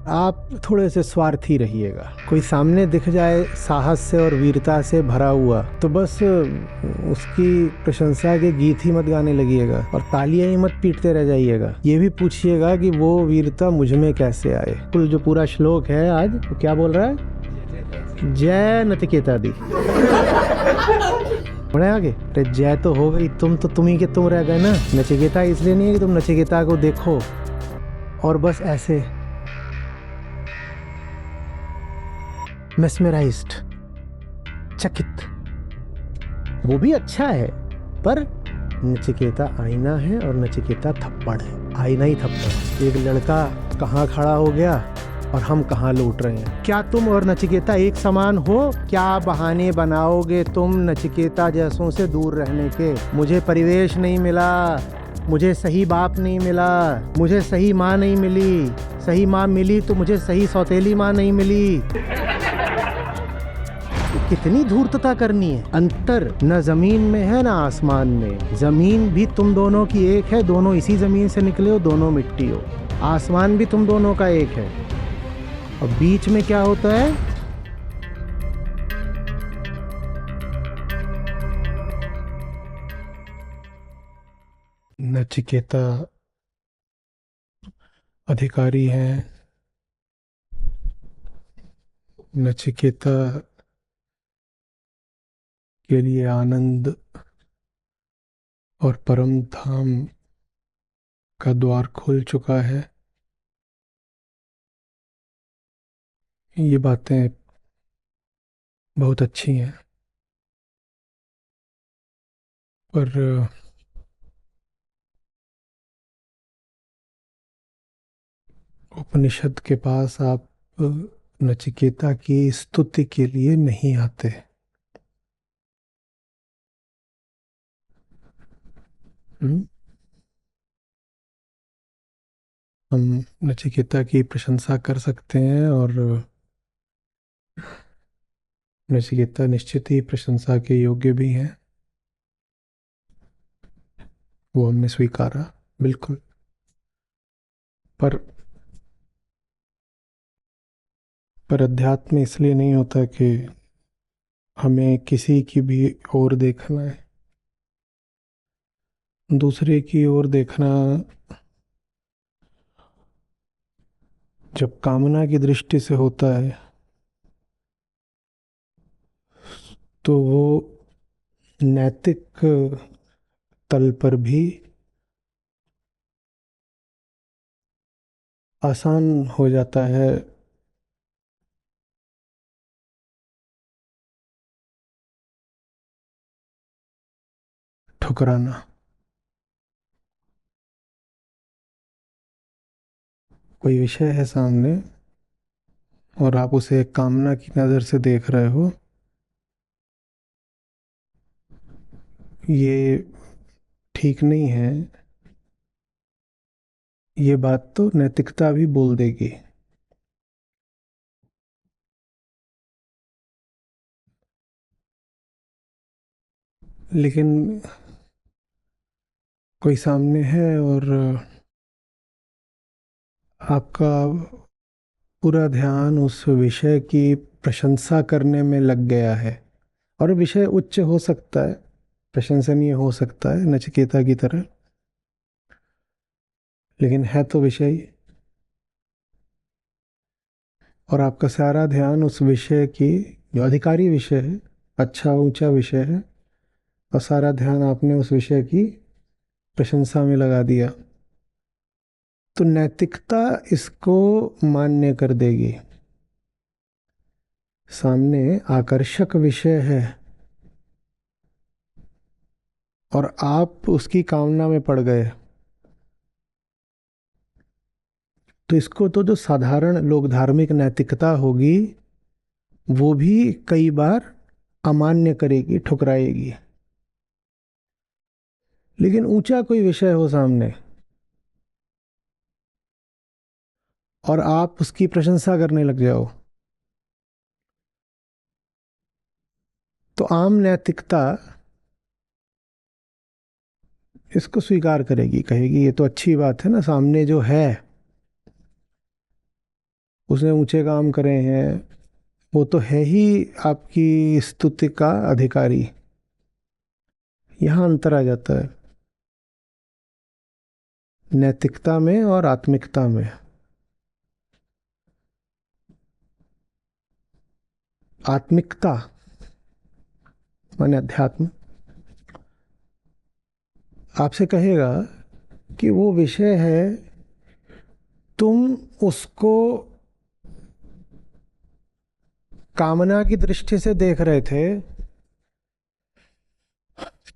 आप थोड़े से स्वार्थी रहिएगा। कोई सामने दिख जाए साहस से और वीरता से भरा हुआ, तो बस उसकी प्रशंसा के गीत ही मत गाने लगिएगा और तालियां ही मत पीटते रह जाइएगा। ये भी पूछिएगा कि वो वीरता मुझ में कैसे आए। कुल जो पूरा श्लोक है आज, वो क्या बोल रहा है? जय नचिकेता दी। बढ़े आगे। अरे जय तो हो गई, तुम ही के तुम रह गए ना। नचिकेता इसलिए नहीं है कि तुम नचिकेता को देखो और बस ऐसे मेस्मराइज्ड, चकित, वो भी अच्छा है, पर नचिकेता आईना है और नचिकेता थप्पड़ है। आईना ही थप्पड़। एक लड़का कहाँ खड़ा हो गया और हम कहाँ लौट रहे हैं। क्या तुम और नचिकेता एक समान हो? क्या बहाने बनाओगे तुम नचिकेता जैसों से दूर रहने के? मुझे परिवेश नहीं मिला, मुझे सही बाप नहीं मिला, मुझे सही माँ नहीं मिली। सही माँ मिली तो मुझे सही सौतेली माँ नहीं मिली। कितनी धूर्तता करनी है। अंतर न जमीन में है ना आसमान में। जमीन भी तुम दोनों की एक है, दोनों इसी जमीन से निकले हो, दोनों मिट्टी हो। आसमान भी तुम दोनों का एक है। और बीच में क्या होता है? नचिकेता अधिकारी हैं, नचिकेता के लिए आनंद और परम धाम का द्वार खुल चुका है। ये बातें बहुत अच्छी हैं, पर उपनिषद के पास आप नचिकेता की स्तुति के लिए नहीं आते। हम नचिकेता की प्रशंसा कर सकते हैं और नचिकेता निश्चित ही प्रशंसा के योग्य भी हैं। वो हमने स्वीकारा, बिल्कुल। पर अध्यात्म इसलिए नहीं होता कि हमें किसी की भी ओर देखना है। दूसरे की ओर देखना जब कामना की दृष्टि से होता है तो वो नैतिक तल पर भी आसान हो जाता है ठुकराना। कोई विषय है सामने और आप उसे कामना की नज़र से देख रहे हो, ये ठीक नहीं है। ये बात तो नैतिकता भी बोल देगी। लेकिन कोई सामने है और आपका पूरा ध्यान उस विषय की प्रशंसा करने में लग गया है, और विषय उच्च हो सकता है, प्रशंसनीय हो सकता है नचिकेता की तरह, लेकिन है तो विषय। और आपका सारा ध्यान उस विषय की, जो अधिकारी विषय है, अच्छा ऊंचा विषय है, और सारा ध्यान आपने उस विषय की प्रशंसा में लगा दिया, तो नैतिकता इसको मान्य कर देगी। सामने आकर्षक विषय है और आप उसकी कामना में पड़ गए, तो इसको तो जो साधारण लोग धार्मिक नैतिकता होगी वो भी कई बार अमान्य करेगी, ठुकराएगी। लेकिन ऊंचा कोई विषय हो सामने और आप उसकी प्रशंसा करने लग जाओ, तो आम नैतिकता इसको स्वीकार करेगी, कहेगी ये तो अच्छी बात है ना, सामने जो है उसने ऊंचे काम करे हैं, वो तो है ही आपकी स्तुति का अधिकारी। यहाँ अंतर आ जाता है नैतिकता में और आत्मिकता में। आत्मिकता माने अध्यात्म आपसे कहेगा कि वो विषय है, तुम उसको कामना की दृष्टि से देख रहे थे,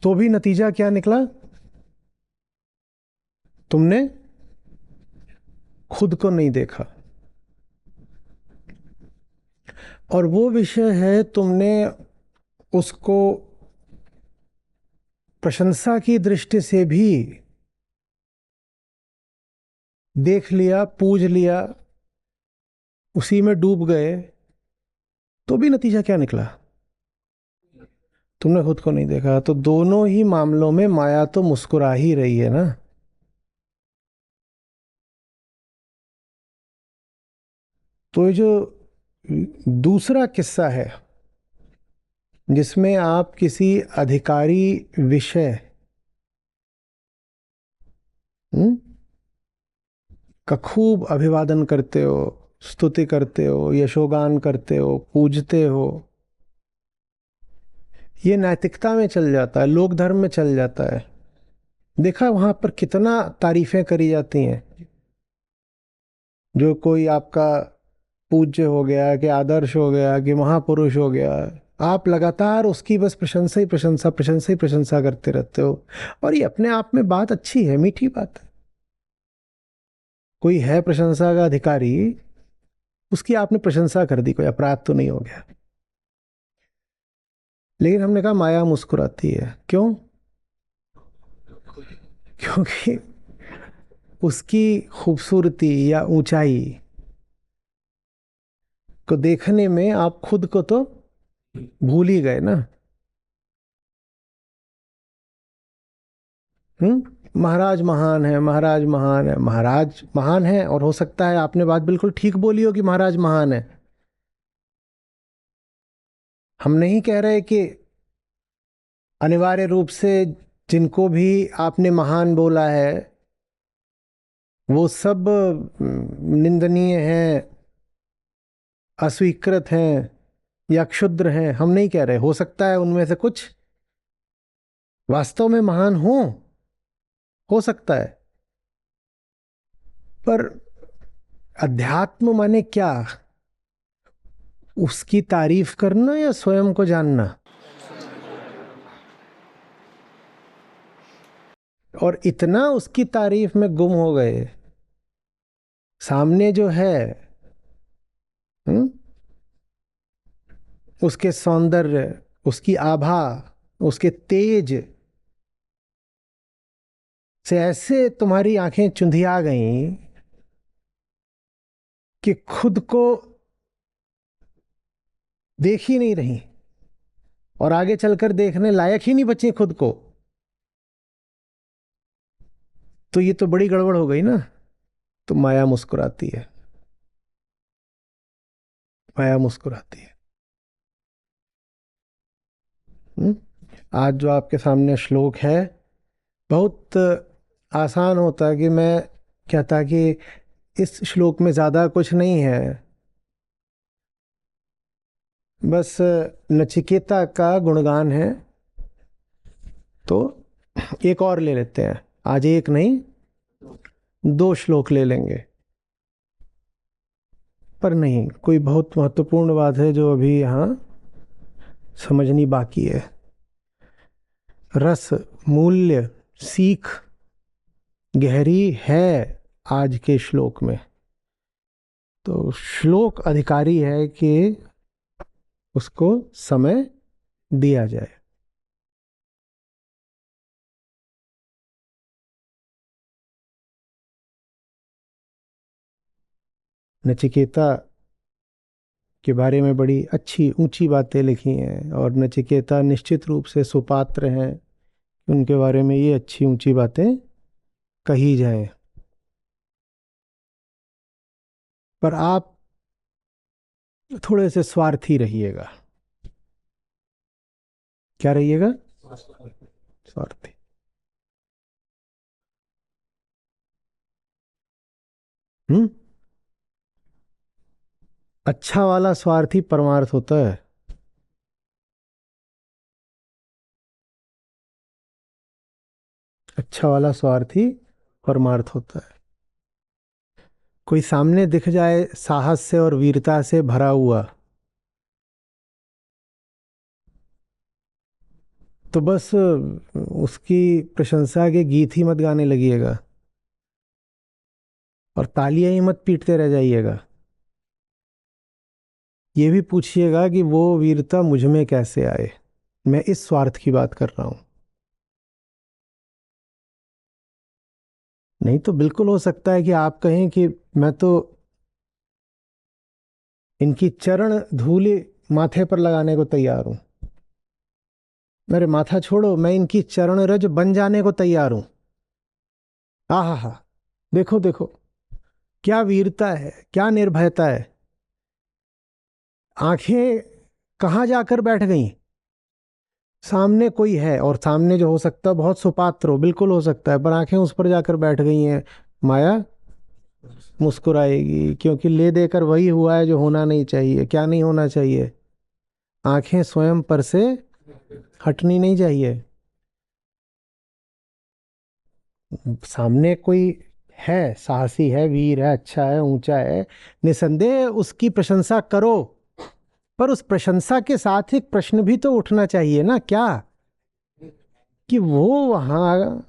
तो भी नतीजा क्या निकला? तुमने खुद को नहीं देखा। और वो विषय है, तुमने उसको प्रशंसा की दृष्टि से भी देख लिया, पूज लिया, उसी में डूब गए, तो भी नतीजा क्या निकला? तुमने खुद को नहीं देखा। तो दोनों ही मामलों में माया तो मुस्कुरा ही रही है ना। तो ये जो दूसरा किस्सा है जिसमें आप किसी अधिकारी विषय का खूब अभिवादन करते हो, स्तुति करते हो, यशोगान करते हो, पूजते हो, ये नैतिकता में चल जाता है, लोक धर्म में चल जाता है। देखा वहां पर कितना तारीफें करी जाती हैं। जो कोई आपका पूज्य हो गया, कि आदर्श हो गया, कि महापुरुष हो गया, आप लगातार उसकी बस प्रशंसा ही प्रशंसा, प्रशंसा ही प्रशंसा करते रहते हो। और ये अपने आप में बात अच्छी है, मीठी बात है। कोई है प्रशंसा का अधिकारी, उसकी आपने प्रशंसा कर दी, कोई अपराध तो नहीं हो गया। लेकिन हमने कहा माया मुस्कुराती है, क्यों? क्योंकि उसकी खूबसूरती या ऊंचाई को देखने में आप खुद को तो भूल ही गए ना। महाराज महान है, महाराज महान है, महाराज महान है, और हो सकता है आपने बात बिल्कुल ठीक बोली हो कि महाराज महान है। हम नहीं कह रहे कि अनिवार्य रूप से जिनको भी आपने महान बोला है वो सब निंदनीय हैं, अस्वीकृत हैं या क्षुद्र हैं। हम नहीं कह रहे, हो सकता है उनमें से कुछ वास्तव में महान हो सकता है। पर अध्यात्म माने क्या? उसकी तारीफ करना या स्वयं को जानना? और इतना उसकी तारीफ में गुम हो गए, सामने जो है उसके सौंदर्य, उसकी आभा, उसके तेज से ऐसे तुम्हारी आंखें चुंधिया गईं कि खुद को देख ही नहीं रही और आगे चलकर देखने लायक ही नहीं बची खुद को। तो ये तो बड़ी गड़बड़ हो गई ना। तो माया मुस्कुराती है, माया मुस्कुराती है। आज जो आपके सामने श्लोक है, बहुत आसान होता है कि मैं कहता कि इस श्लोक में ज्यादा कुछ नहीं है, बस नचिकेता का गुणगान है। तो एक और ले लेते हैं, आज एक नहीं 2 श्लोक ले लेंगे। पर नहीं, कोई बहुत महत्वपूर्ण बात है जो अभी यहाँ समझनी बाकी है। रस, मूल्य, सीख गहरी है आज के श्लोक में। तो श्लोक अधिकारी है कि उसको समय दिया जाए। नचिकेता के बारे में बड़ी अच्छी ऊंची बातें लिखी हैं, और नचिकेता निश्चित रूप से सुपात्र हैं, उनके बारे में ये अच्छी ऊंची बातें कही जाए। पर आप थोड़े से स्वार्थी रहिएगा। क्या रहिएगा? स्वार्थी। हम्म। अच्छा वाला स्वार्थी परमार्थ होता है। अच्छा वाला स्वार्थी परमार्थ होता है। कोई सामने दिख जाए साहस से और वीरता से भरा हुआ, तो बस उसकी प्रशंसा के गीत ही मत गाने लगिएगा और तालियां ही मत पीटते रह जाइएगा। ये भी पूछिएगा कि वो वीरता मुझ में कैसे आए। मैं इस स्वार्थ की बात कर रहा हूं। नहीं तो बिल्कुल हो सकता है कि आप कहें कि मैं तो इनकी चरण धूलि माथे पर लगाने को तैयार हूं। मेरे माथा छोड़ो, मैं इनकी चरण रज बन जाने को तैयार हूं। आहा हा, देखो देखो, क्या वीरता है, क्या निर्भयता है। आंखें कहाँ जाकर बैठ गई? सामने कोई है, और सामने जो हो सकता है बहुत सुपात्र हो, बिल्कुल हो सकता है, पर आंखें उस पर जाकर बैठ गई हैं। माया मुस्कुराएगी, क्योंकि ले देकर वही हुआ है जो होना नहीं चाहिए। क्या नहीं होना चाहिए? आंखें स्वयं पर से हटनी नहीं चाहिए। सामने कोई है, साहसी है, वीर है, अच्छा है, ऊंचा है, निसंदेह उसकी प्रशंसा करो। पर उस प्रशंसा के साथ एक प्रश्न भी तो उठना चाहिए ना, क्या? कि वो वहां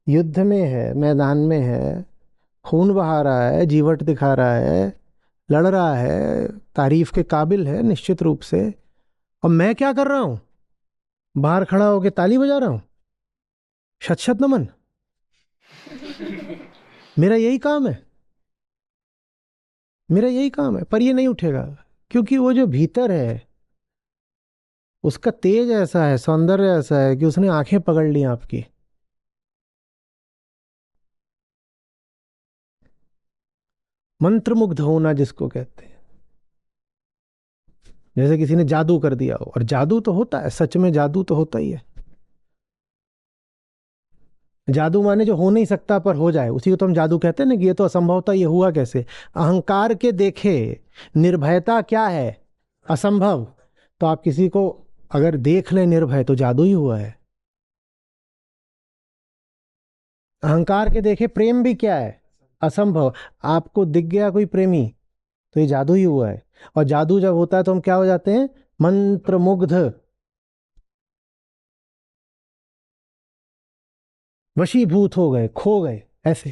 युद्ध में है, मैदान में है, खून बहा रहा है, जीवट दिखा रहा है, लड़ रहा है, तारीफ के काबिल है निश्चित रूप से। और मैं क्या कर रहा हूं? बाहर खड़ा होकर ताली बजा रहा हूं। शत शत नमन। मेरा यही काम है, मेरा यही काम है। पर ये नहीं उठेगा, क्योंकि वो जो भीतर है उसका तेज ऐसा है, सौंदर्य ऐसा है कि उसने आंखें पकड़ ली आपकी। मंत्रमुग्ध होना जिसको कहते हैं, जैसे किसी ने जादू कर दिया हो। और जादू तो होता है, सच में जादू तो होता ही है। जादू माने जो हो नहीं सकता पर हो जाए, उसी को तो हम जादू कहते हैं ना, कि ये तो असंभव था, ये हुआ कैसे? अहंकार के देखे निर्भयता क्या है? असंभव। तो आप किसी को अगर देख लें निर्भय, तो जादू ही हुआ है। अहंकार के देखे प्रेम भी क्या है? असंभव। आपको दिख गया कोई प्रेमी, तो ये जादू ही हुआ है। और जादू जब होता है तो हम क्या हो जाते हैं? मंत्रमुग्ध, वशीभूत हो गए, खो गए ऐसे।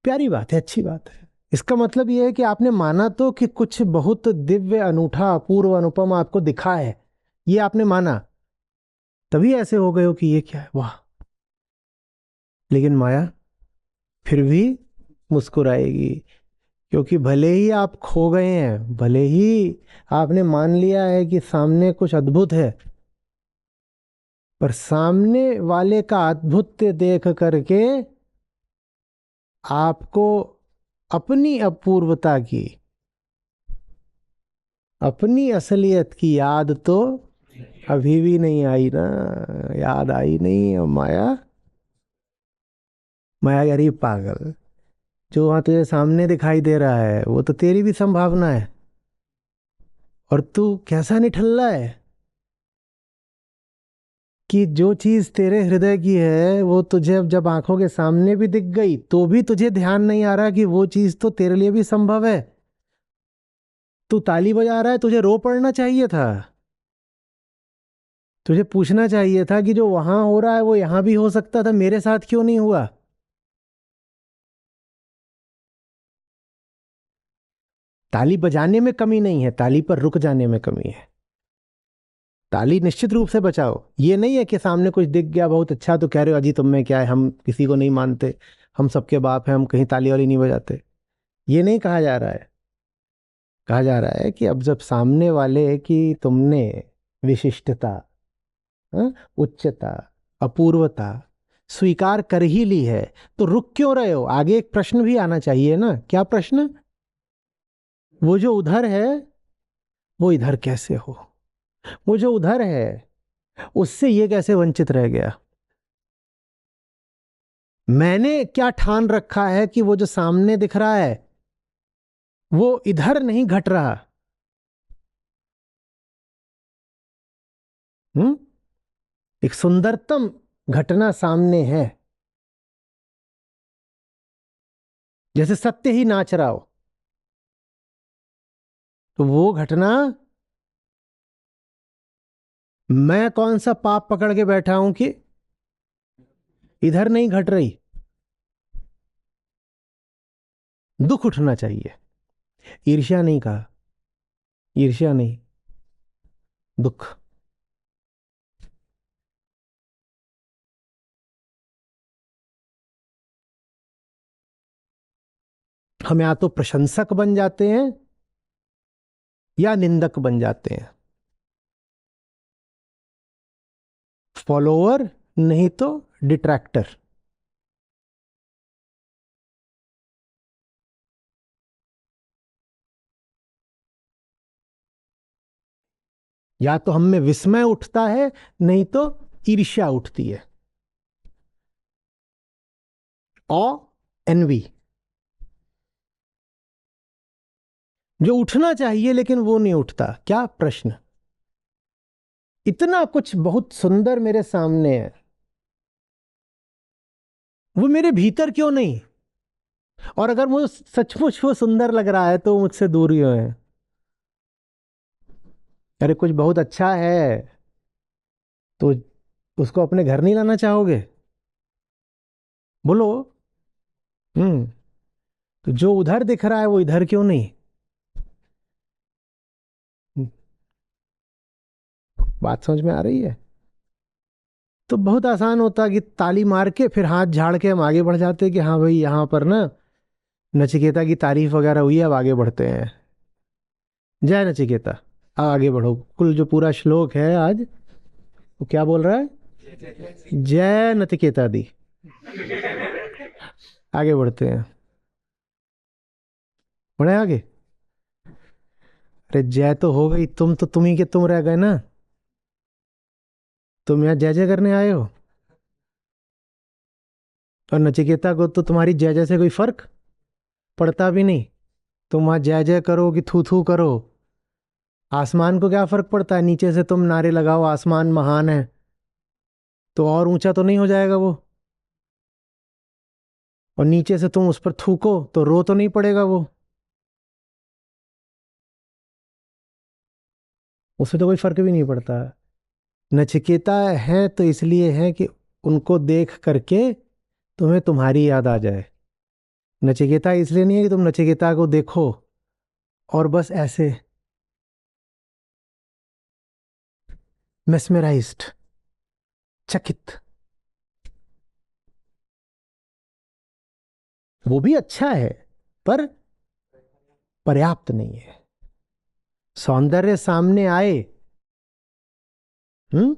प्यारी बात है, अच्छी बात है। इसका मतलब यह है कि आपने माना तो कि कुछ बहुत दिव्य, अनूठा, अपूर्व, अनुपम आपको दिखा है। ये आपने माना, तभी ऐसे हो गए हो कि ये क्या है, वाह। लेकिन माया फिर भी मुस्कुराएगी, क्योंकि भले ही आप खो गए हैं, भले ही आपने मान लिया है कि सामने कुछ अद्भुत है, पर सामने वाले का अद्भुत देख करके आपको अपनी अपूर्वता की, अपनी असलियत की याद तो अभी भी नहीं आई ना। याद आई नहीं। और माया, माया यारी पागल, जो वहां तुझे सामने दिखाई दे रहा है वो तो तेरी भी संभावना है। और तू कैसा निठल्ला है कि जो चीज तेरे हृदय की है वो तुझे अब जब आंखों के सामने भी दिख गई, तो भी तुझे ध्यान नहीं आ रहा कि वो चीज तो तेरे लिए भी संभव है। तू ताली बजा रहा है, तुझे रो पड़ना चाहिए था। तुझे पूछना चाहिए था कि जो वहां हो रहा है वो यहां भी हो सकता था, मेरे साथ क्यों नहीं हुआ? ताली बजाने में कमी नहीं है, ताली पर रुक जाने में कमी है। ताली निश्चित रूप से बचाओ। ये नहीं है कि सामने कुछ दिख गया बहुत अच्छा तो कह रहे हो अजी तुम में क्या है, हम किसी को नहीं मानते, हम सबके बाप हैं, हम कहीं ताली वाली नहीं बजाते। ये नहीं कहा जा रहा है। कहा जा रहा है कि अब जब सामने वाले की तुमने विशिष्टता, हाँ, उच्चता, अपूर्वता स्वीकार कर ही ली है, तो रुक क्यों रहे हो? आगे एक प्रश्न भी आना चाहिए ना। क्या प्रश्न? वो जो उधर है वो इधर कैसे हो, वो जो उधर है उससे ये कैसे वंचित रह गया। मैंने क्या ठान रखा है कि वो जो सामने दिख रहा है वो इधर नहीं घट रहा। एक सुंदरतम घटना सामने है, जैसे सत्य ही नाच रहा हो, तो वो घटना मैं कौन सा पाप पकड़ के बैठा हूं कि इधर नहीं घट रही। दुख उठना चाहिए, ईर्ष्या नहीं कहा, ईर्ष्या नहीं, दुख। हम या तो प्रशंसक बन जाते हैं या निंदक बन जाते हैं, फॉलोअर नहीं तो डिट्रैक्टर। या तो हम में विस्मय उठता है नहीं तो ईर्ष्या उठती है, ऑ, एनवी। जो उठना चाहिए लेकिन वो नहीं उठता, क्या प्रश्न। इतना कुछ बहुत सुंदर मेरे सामने है, वो मेरे भीतर क्यों नहीं। और अगर मुझे सचमुच वो सुंदर लग रहा है तो मुझसे दूर क्यों है। अरे कुछ बहुत अच्छा है तो उसको अपने घर नहीं लाना चाहोगे, बोलो। हम्म। तो जो उधर दिख रहा है वो इधर क्यों नहीं। बात समझ में आ रही है। तो बहुत आसान होता कि ताली मार के फिर हाथ झाड़ के हम आगे बढ़ जाते कि हाँ भाई यहाँ पर ना नचिकेता की तारीफ वगैरह हुई, अब आगे बढ़ते हैं। जय नचिकेता, अब आगे बढ़ो। कुल जो पूरा श्लोक है आज वो क्या बोल रहा है, जय नचिकेता दी। आगे बढ़ते हैं, बढ़े आगे। अरे जय तो हो गई, तुम तो तुम ही के तुम रह गए ना। तुम यहाँ जय जय करने आए हो, और नचिकेता को तो तुम्हारी जय जय से कोई फर्क पड़ता भी नहीं। तुम वहां जय जय करो कि थू थू करो, आसमान को क्या फर्क पड़ता है। नीचे से तुम नारे लगाओ आसमान महान है, तो और ऊंचा तो नहीं हो जाएगा वो। और नीचे से तुम उस पर थूको तो रो तो नहीं पड़ेगा वो, उससे तो कोई फर्क भी नहीं पड़ता। नचिकेता है तो इसलिए है कि उनको देख करके तुम्हें तुम्हारी याद आ जाए। नचिकेता इसलिए नहीं है कि तुम नचिकेता को देखो और बस ऐसे मेस्मेराइज्ड, चकित। वो भी अच्छा है पर पर्याप्त नहीं है। सौंदर्य सामने आए, हम्म,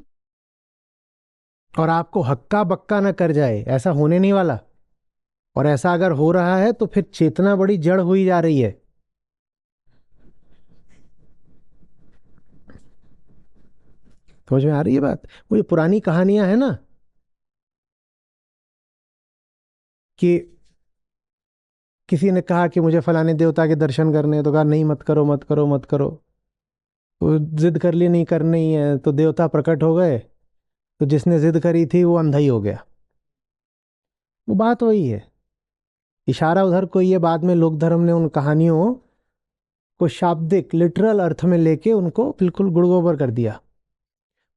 और आपको हक्का बक्का ना कर जाए, ऐसा होने नहीं वाला। और ऐसा अगर हो रहा है तो फिर चेतना बड़ी जड़ हुई जा रही है। समझ में आ रही है बात। वो जो पुरानी कहानियां है ना कि किसी ने कहा कि मुझे फलाने देवता के दर्शन करने हैं, तो कहा नहीं, मत करो मत करो मत करो। वो जिद कर ली नहीं करने ही है, तो देवता प्रकट हो गए, तो जिसने जिद करी थी वो अंधा ही हो गया। वो बात वही है, इशारा उधर को ही है। बाद में लोक धर्म ने उन कहानियों को शाब्दिक लिटरल अर्थ में लेके उनको बिल्कुल गुड़गोबर कर दिया,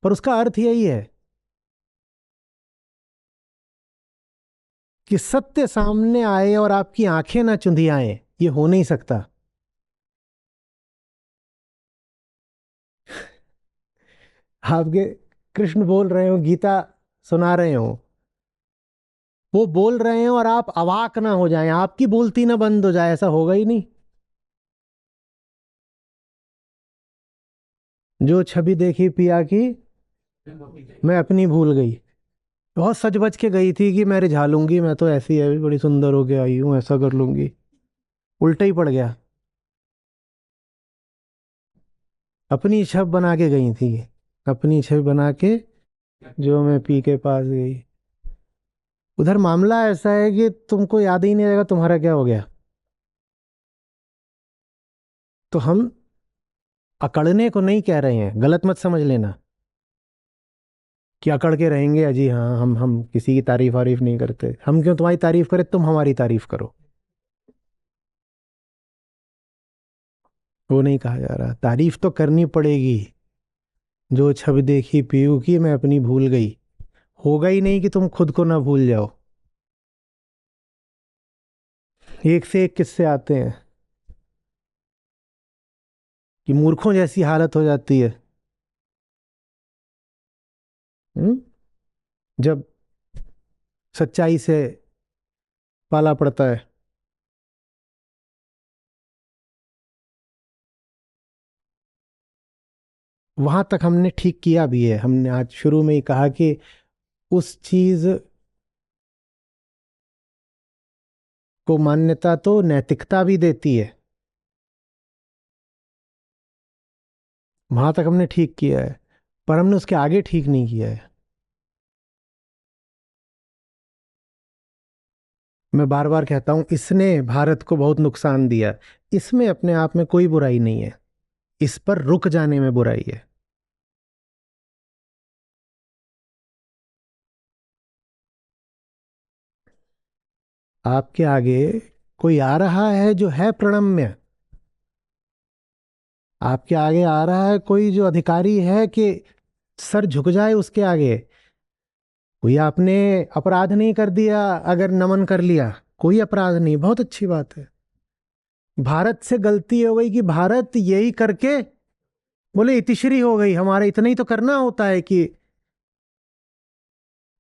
पर उसका अर्थ यही है कि सत्य सामने आए और आपकी आंखें ना चुंधियाएं, ये हो नहीं सकता। आपके कृष्ण बोल रहे हो, गीता सुना रहे हो, वो बोल रहे हैं और आप अवाक ना हो जाएं, आपकी बोलती ना बंद हो जाए, ऐसा होगा ही नहीं। जो छवि देखी पिया की मैं अपनी भूल गई। बहुत सच बच के गई थी कि मैं रिझा लूंगी, मैं तो ऐसी है बड़ी सुंदर होके आई हूं, ऐसा कर लूंगी। उल्टा ही पड़ गया। अपनी छवि बना के गई थी, अपनी छवि बना के जो मैं पी के पास गई। उधर मामला ऐसा है कि तुमको याद ही नहीं रहेगा तुम्हारा क्या हो गया। तो हम अकड़ने को नहीं कह रहे हैं, गलत मत समझ लेना कि अकड़ के रहेंगे। अजी हाँ, हम किसी की तारीफ वारीफ नहीं करते। हम क्यों तुम्हारी तारीफ करें, तुम हमारी तारीफ करो। वो नहीं कहा जा रहा, तारीफ तो करनी पड़ेगी। जो छवि देखी पीयू की मैं अपनी भूल गई। होगा ही नहीं कि तुम खुद को ना भूल जाओ। एक से एक किस्से आते हैं कि मूर्खों जैसी हालत हो जाती है। हम्म? जब सच्चाई से पाला पड़ता है। वहां तक हमने ठीक किया भी है। हमने आज शुरू में ही कहा कि उस चीज को मान्यता तो नैतिकता भी देती है। वहां तक हमने ठीक किया है, पर हमने उसके आगे ठीक नहीं किया है। मैं बार बार कहता हूं, इसने भारत को बहुत नुकसान दिया। इसमें अपने आप में कोई बुराई नहीं है, इस पर रुक जाने में बुराई है। आपके आगे कोई आ रहा है जो है प्रणम्य। आपके आगे आ रहा है कोई जो अधिकारी है कि सर झुक जाए उसके आगे। कोई आपने अपराध नहीं कर दिया, अगर नमन कर लिया कोई अपराध नहीं, बहुत अच्छी बात है। भारत से गलती हो गई कि भारत यही करके बोले इतिश्री हो गई, हमारा इतना ही तो करना होता है कि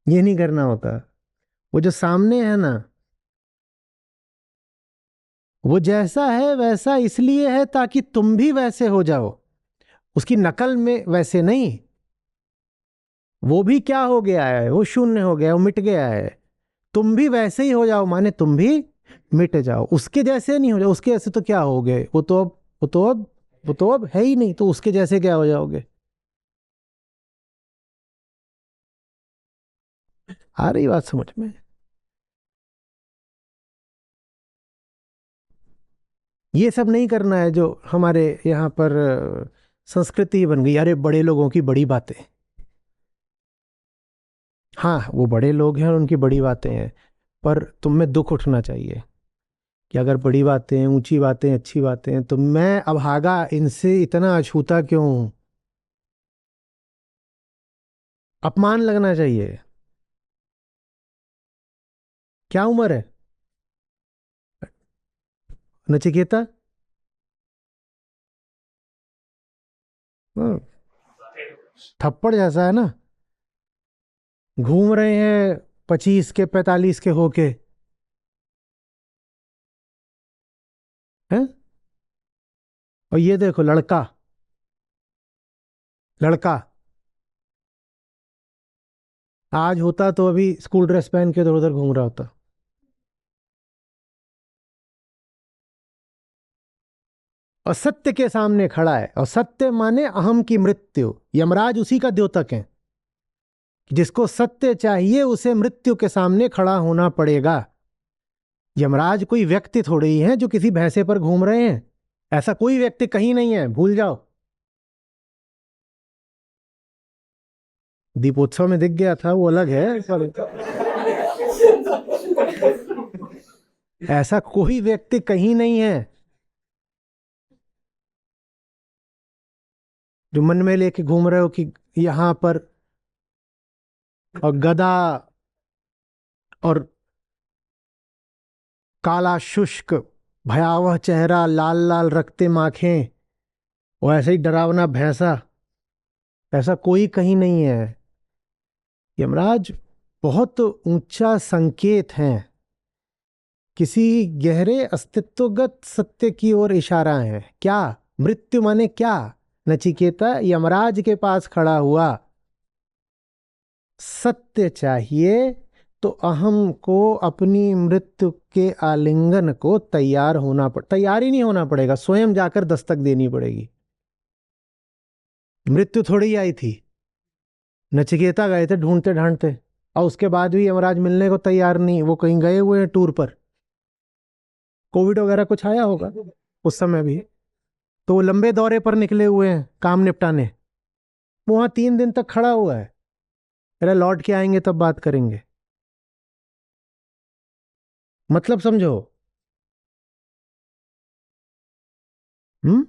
ये नहीं करना होता। वो जो सामने है ना, वो जैसा है वैसा इसलिए है ताकि तुम भी वैसे हो जाओ, उसकी नकल में वैसे नहीं। वो भी क्या हो गया है, वो शून्य हो गया, वो मिट गया है। तुम भी वैसे ही हो जाओ, माने तुम भी मिट जाओ। उसके जैसे नहीं हो जाओ, उसके जैसे तो क्या हो गए, वो तो अब है ही नहीं, तो उसके जैसे क्या हो जाओगे। आ रही बात समझ में। ये सब नहीं करना है जो हमारे यहाँ पर संस्कृति बन गई। अरे बड़े लोगों की बड़ी बातें। हाँ, वो बड़े लोग हैं और उनकी बड़ी बातें हैं, पर तुम में दुख उठना चाहिए कि अगर बड़ी बातें हैं, ऊंची बातें, अच्छी बातें हैं, तो मैं अभागा इनसे इतना अछूता क्यों हूं। अपमान लगना चाहिए। क्या उम्र है नचिकेता? हाँ, थप्पड़ जैसा है ना। घूम रहे हैं 25 के 45 के होके। हैं? और ये देखो लड़का, लड़का आज होता तो अभी स्कूल ड्रेस पहन के इधर उधर घूम रहा होता। और सत्य के सामने खड़ा है, और सत्य माने अहम की मृत्यु। यमराज उसी का द्योतक है। जिसको सत्य चाहिए उसे मृत्यु के सामने खड़ा होना पड़ेगा। यमराज कोई व्यक्ति थोड़े ही है जो किसी भैंसे पर घूम रहे हैं। ऐसा कोई व्यक्ति कहीं नहीं है, भूल जाओ। दीपोत्सव में दिख गया था, वो अलग है। ऐसा कोई व्यक्ति कहीं नहीं है जो मन में लेके घूम रहे हो कि यहां पर, और गदा और काला शुष्क भयावह चेहरा, लाल लाल रक्ते आंखें, और ऐसे ही डरावना भैंसा। ऐसा कोई कहीं नहीं है। यमराज बहुत ऊंचा संकेत है, किसी गहरे अस्तित्वगत सत्य की ओर इशारा है। क्या? मृत्यु माने क्या? नचिकेता यमराज के पास खड़ा हुआ। सत्य चाहिए तो अहम को अपनी मृत्यु के आलिंगन को तैयार होना तैयार ही नहीं होना पड़ेगा, स्वयं जाकर दस्तक देनी पड़ेगी। मृत्यु थोड़ी ही आई थी, नचिकेता गए थे ढूंढते ढांढते, और उसके बाद भी यमराज मिलने को तैयार नहीं, वो कहीं गए हुए हैं टूर पर। कोविड वगैरह कुछ आया होगा उस समय भी, तो वो लंबे दौरे पर निकले हुए हैं काम निपटाने। वो वहां 3 दिन तक खड़ा हुआ है, अरे लौट के आएंगे तब बात करेंगे। मतलब समझो। हम्म।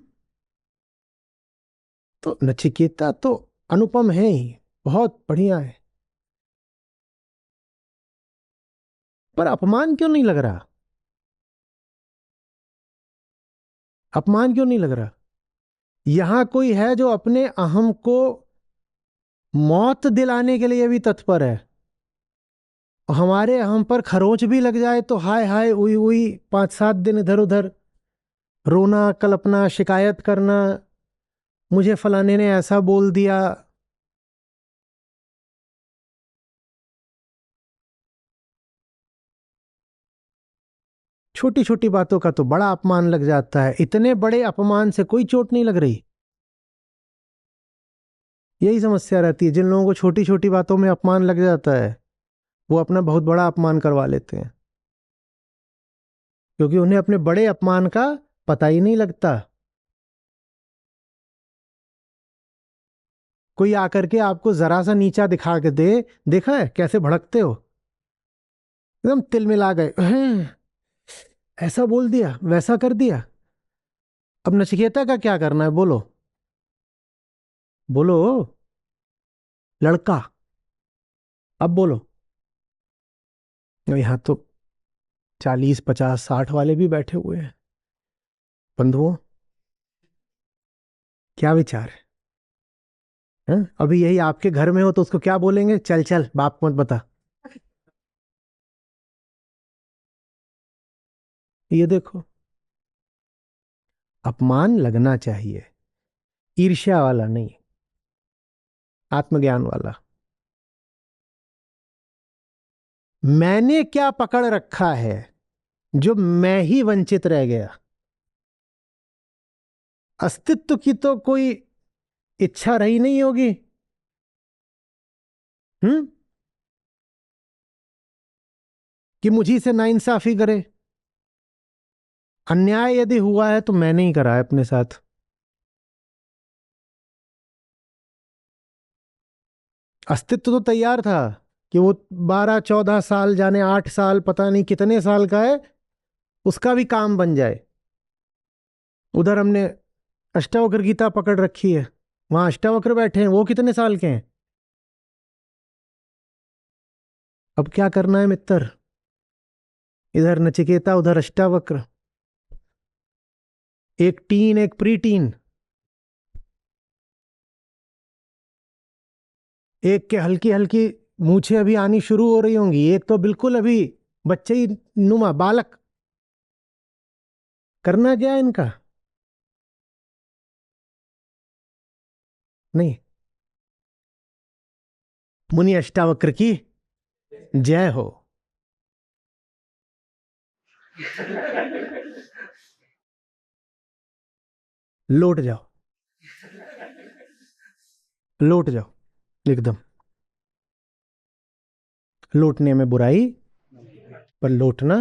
तो नचिकेता तो अनुपम है ही, बहुत बढ़िया है, पर अपमान क्यों नहीं लग रहा? अपमान क्यों नहीं लग रहा? यहां कोई है जो अपने अहम को मौत दिलाने के लिए भी तत्पर है, हमारे अहम पर खरोच भी लग जाए तो हाय हाय उई उई, 5-7 दिन इधर उधर रोना, कल्पना, शिकायत करना, मुझे फलाने ने ऐसा बोल दिया। छोटी छोटी बातों का तो बड़ा अपमान लग जाता है, इतने बड़े अपमान से कोई चोट नहीं लग रही। यही समस्या रहती है, जिन लोगों को छोटी छोटी बातों में अपमान लग जाता है वो अपना बहुत बड़ा अपमान करवा लेते हैं, क्योंकि उन्हें अपने बड़े अपमान का पता ही नहीं लगता। कोई आकर के आपको जरा सा नीचा दिखा के दे, देखा है कैसे भड़कते हो, एकदम तिल मिला गए, "हैं, ऐसा बोल दिया, वैसा कर दिया"। अब नचिकेता का क्या करना है, बोलो बोलो, लड़का, अब बोलो। यहाँ तो 40-50-60 वाले भी बैठे हुए हैं, बंधुओं, क्या विचार है? हैं? अभी यही आपके घर में हो तो उसको क्या बोलेंगे, चल चल बाप मत बता। ये देखो, अपमान लगना चाहिए, ईर्ष्या वाला नहीं, आत्मज्ञान वाला। मैंने क्या पकड़ रखा है जो मैं ही वंचित रह गया? अस्तित्व की तो कोई इच्छा रही नहीं होगी। हम्म। कि मुझी से नाइंसाफी करे, अन्याय यदि हुआ है तो मैंने ही करा है अपने साथ। अस्तित्व तो तैयार था कि वो 12-14 साल, जाने 8 साल, पता नहीं कितने साल का है, उसका भी काम बन जाए। उधर हमने अष्टावक्र गीता पकड़ रखी है, वहां अष्टावक्र बैठे हैं, वो कितने साल के हैं। अब क्या करना है मित्र, इधर नचिकेता उधर अष्टावक्र, एक टीन एक प्री टीन, एक के हल्की हल्की मूछें अभी आनी शुरू हो रही होंगी, एक तो बिल्कुल अभी बच्चे ही नुमा बालक। करना क्या है इनका? नहीं, मुनि अष्टावक्र की जय हो। लौट जाओ, लौट जाओ, एकदम। लौटने में बुराई, पर लौटना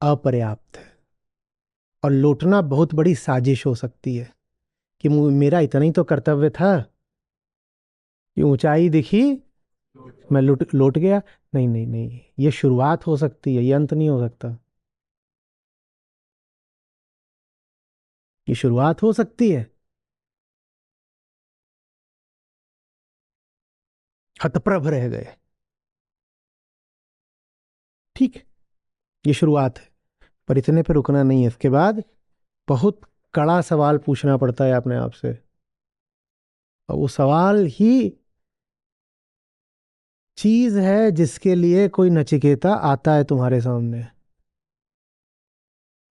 अपर्याप्त है, और लौटना बहुत बड़ी साजिश हो सकती है कि मेरा इतना ही तो कर्तव्य था, कि ऊंचाई दिखी मैं लौट लौट गया। नहीं नहीं नहीं, ये शुरुआत हो सकती है, ये अंत नहीं हो सकता। ये शुरुआत हो सकती है। हतप्रभ रह गए, ठीक है, ये शुरुआत है, पर इतने पे रुकना नहीं है। इसके बाद बहुत कड़ा सवाल पूछना पड़ता है अपने आप से, और वो सवाल ही चीज है जिसके लिए कोई नचिकेता आता है तुम्हारे सामने।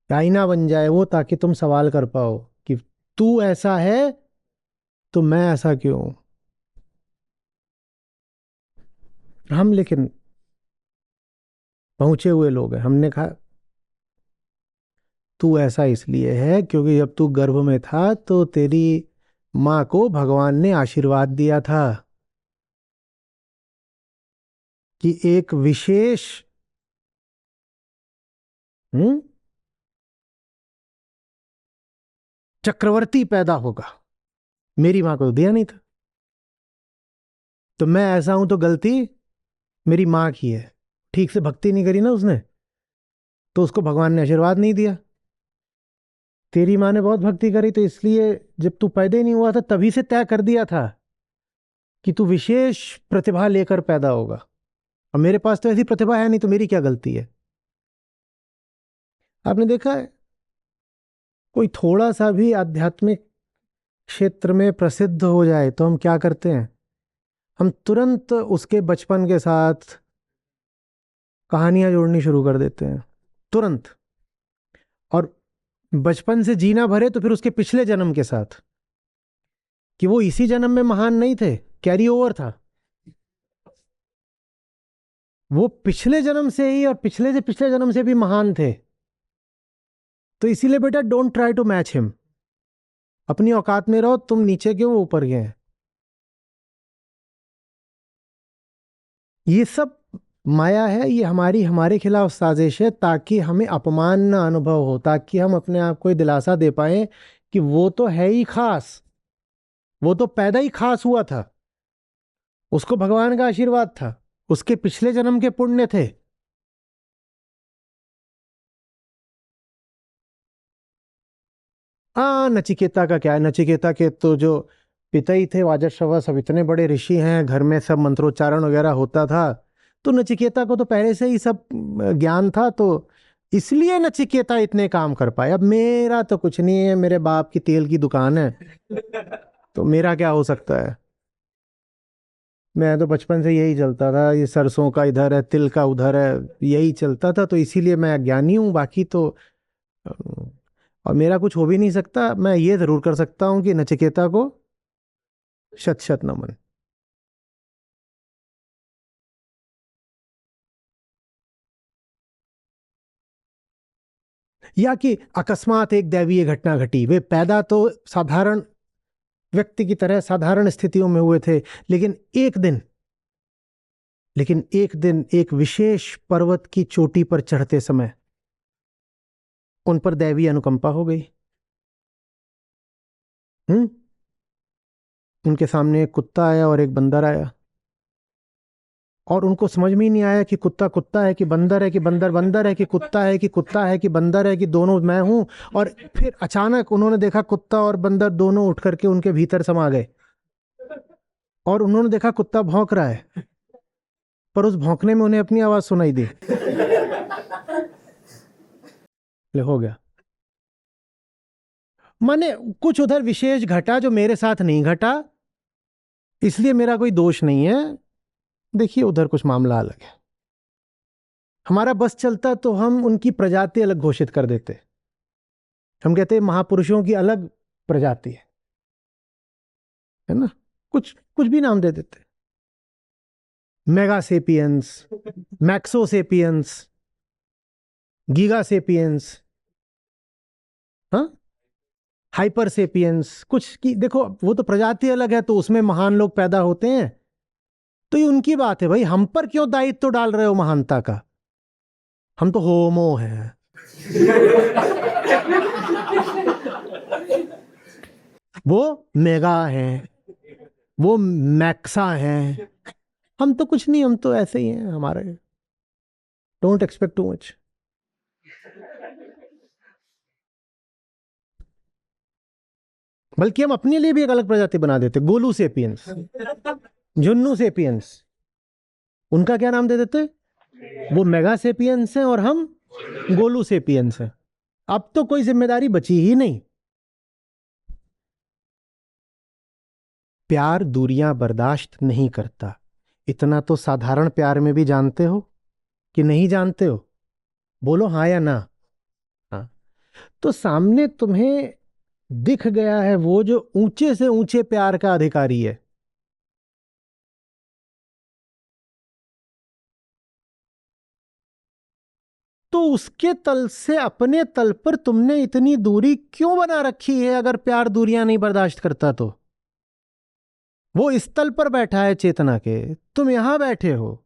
आईना बन जाए वो, ताकि तुम सवाल कर पाओ कि तू ऐसा है तो मैं ऐसा क्यों हूं? हम लेकिन पहुंचे हुए लोग हैं, हमने कहा तू ऐसा इसलिए है क्योंकि जब तू गर्भ में था तो तेरी मां को भगवान ने आशीर्वाद दिया था कि एक विशेष चक्रवर्ती पैदा होगा। मेरी मां को दिया नहीं था, तो मैं ऐसा हूं तो गलती मेरी मां की है। ठीक से भक्ति नहीं करी ना उसने, तो उसको भगवान ने आशीर्वाद नहीं दिया। तेरी मां ने बहुत भक्ति करी, तो इसलिए जब तू पैदा ही नहीं हुआ था तभी से तय कर दिया था कि तू विशेष प्रतिभा लेकर पैदा होगा। और मेरे पास तो ऐसी प्रतिभा है नहीं, तो मेरी क्या गलती है। आपने देखा है, कोई थोड़ा सा भी आध्यात्मिक क्षेत्र में प्रसिद्ध हो जाए तो हम क्या करते हैं, हम तुरंत उसके बचपन के साथ कहानियां जोड़नी शुरू कर देते हैं, तुरंत। और बचपन से जीना भरे तो फिर उसके पिछले जन्म के साथ, कि वो इसी जन्म में महान नहीं थे, कैरी ओवर था। वो पिछले जन्म से ही और पिछले से पिछले जन्म से भी महान थे। तो इसीलिए बेटा don't try to match him. अपनी औकात में रहो, तुम नीचे क्यों ऊपर गए। ये सब माया है, ये हमारे खिलाफ साजिश है, ताकि हमें अपमान न अनुभव हो, ताकि हम अपने आप को दिलासा दे पाए कि वो तो है ही खास, वो तो पैदा ही खास हुआ था, उसको भगवान का आशीर्वाद था, उसके पिछले जन्म के पुण्य थे। नचिकेता का क्या है, नचिकेता के तो जो पिता ही थे वाजश्रवा, सब इतने बड़े ऋषि हैं, घर में सब मंत्रोच्चारण वगैरह होता था, तो नचिकेता को तो पहले से ही सब ज्ञान था, तो इसलिए नचिकेता इतने काम कर पाए। अब मेरा तो कुछ नहीं है, मेरे बाप की तेल की दुकान है, तो मेरा क्या हो सकता है। मैं तो बचपन से यही चलता था, ये सरसों का इधर है, तिल का उधर है, यही चलता था, तो इसीलिए मैं अज्ञानी हूं। बाकी तो और मेरा कुछ हो भी नहीं सकता। मैं ये जरूर कर सकता हूं कि नचिकेता को शत शत नमन। या कि अकस्मात एक दैवीय घटना घटी, वे पैदा तो साधारण व्यक्ति की तरह साधारण स्थितियों में हुए थे, लेकिन एक दिन एक विशेष पर्वत की चोटी पर चढ़ते समय उन पर दैवीय अनुकंपा हो गई। उनके सामने एक कुत्ता आया और एक बंदर आया, और उनको समझ में ही नहीं आया कि कुत्ता कुत्ता है कि बंदर है, कि बंदर बंदर है, कि कुत्ता है कि कुत्ता है, कि बंदर है, कि दोनों मैं हूं। और फिर अचानक उन्होंने देखा कुत्ता और बंदर दोनों उठ करके उनके भीतर समा गए, और उन्होंने देखा कुत्ता भौंक रहा है, पर उस भौंकने में उन्हें अपनी आवाज सुनाई दी। ले हो गया। माने कुछ उधर विशेष घटा जो मेरे साथ नहीं घटा, इसलिए मेरा कोई दोष नहीं है। देखिए उधर कुछ मामला अलग है। हमारा बस चलता तो हम उनकी प्रजाति अलग घोषित कर देते। हम कहते हैं महापुरुषों की अलग प्रजाति है ना, कुछ कुछ भी नाम दे देते, mega sapiens, Maxo sapiens, giga sapiens, हाँ, हाइपर सेपियंस, कुछ की देखो, वो तो प्रजाति अलग है, तो उसमें महान लोग पैदा होते हैं, तो ये उनकी बात है भाई। हम पर क्यों दायित्व तो डाल रहे हो महानता का। हम तो होमो हैं। वो मेगा हैं, वो मैक्सा हैं, हम तो कुछ नहीं, हम तो ऐसे ही हैं। हमारे डोंट एक्सपेक्ट टू मच। बल्कि हम अपने लिए भी एक अलग प्रजाति बना देते, गोलू सेपियंस, जुन्नू सेपियंस। उनका क्या नाम दे देते, वो मेगा सेपियंस हैं और हम गोलू सेपियंस हैं। अब तो कोई जिम्मेदारी बची ही नहीं। प्यार दूरियां बर्दाश्त नहीं करता, इतना तो साधारण प्यार में भी जानते हो कि नहीं जानते हो। बोलो हाँ या ना। हाँ, तो सामने तुम्हें दिख गया है वो जो ऊंचे से ऊंचे प्यार का अधिकारी है, तो उसके तल से अपने तल पर तुमने इतनी दूरी क्यों बना रखी है, अगर प्यार दूरियां नहीं बर्दाश्त करता तो। वो इस तल पर बैठा है चेतना के, तुम यहां बैठे हो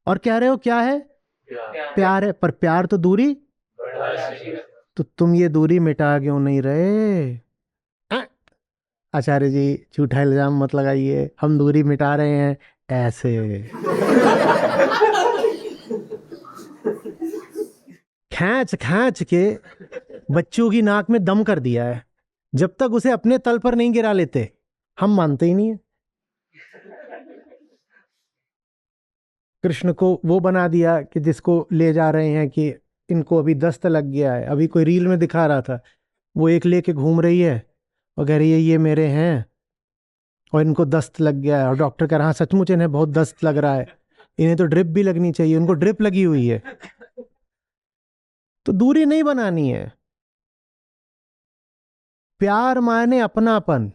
और कह रहे हो क्या है? प्यार है। पर प्यार तो दूरी, तो तुम ये दूरी मिटा क्यों नहीं रहे? अ, आचार्य जी झूठा इल्जाम मत लगाइए, हम दूरी मिटा रहे हैं ऐसे। खींच खींच के बच्चों की नाक में दम कर दिया है। जब तक उसे अपने तल पर नहीं गिरा लेते हम मानते ही नहीं है। कृष्ण को वो बना दिया कि जिसको ले जा रहे हैं कि इनको अभी दस्त लग गया है। अभी कोई रील में दिखा रहा था, वो एक लेके घूम रही है और कह रही है ये मेरे हैं और इनको दस्त लग गया है, और डॉक्टर कह रहा है सचमुच इन्हें बहुत दस्त लग रहा है, इन्हें तो ड्रिप भी लगनी चाहिए, उनको ड्रिप लगी हुई है। तो दूरी नहीं बनानी है। प्यार माने अपनापन,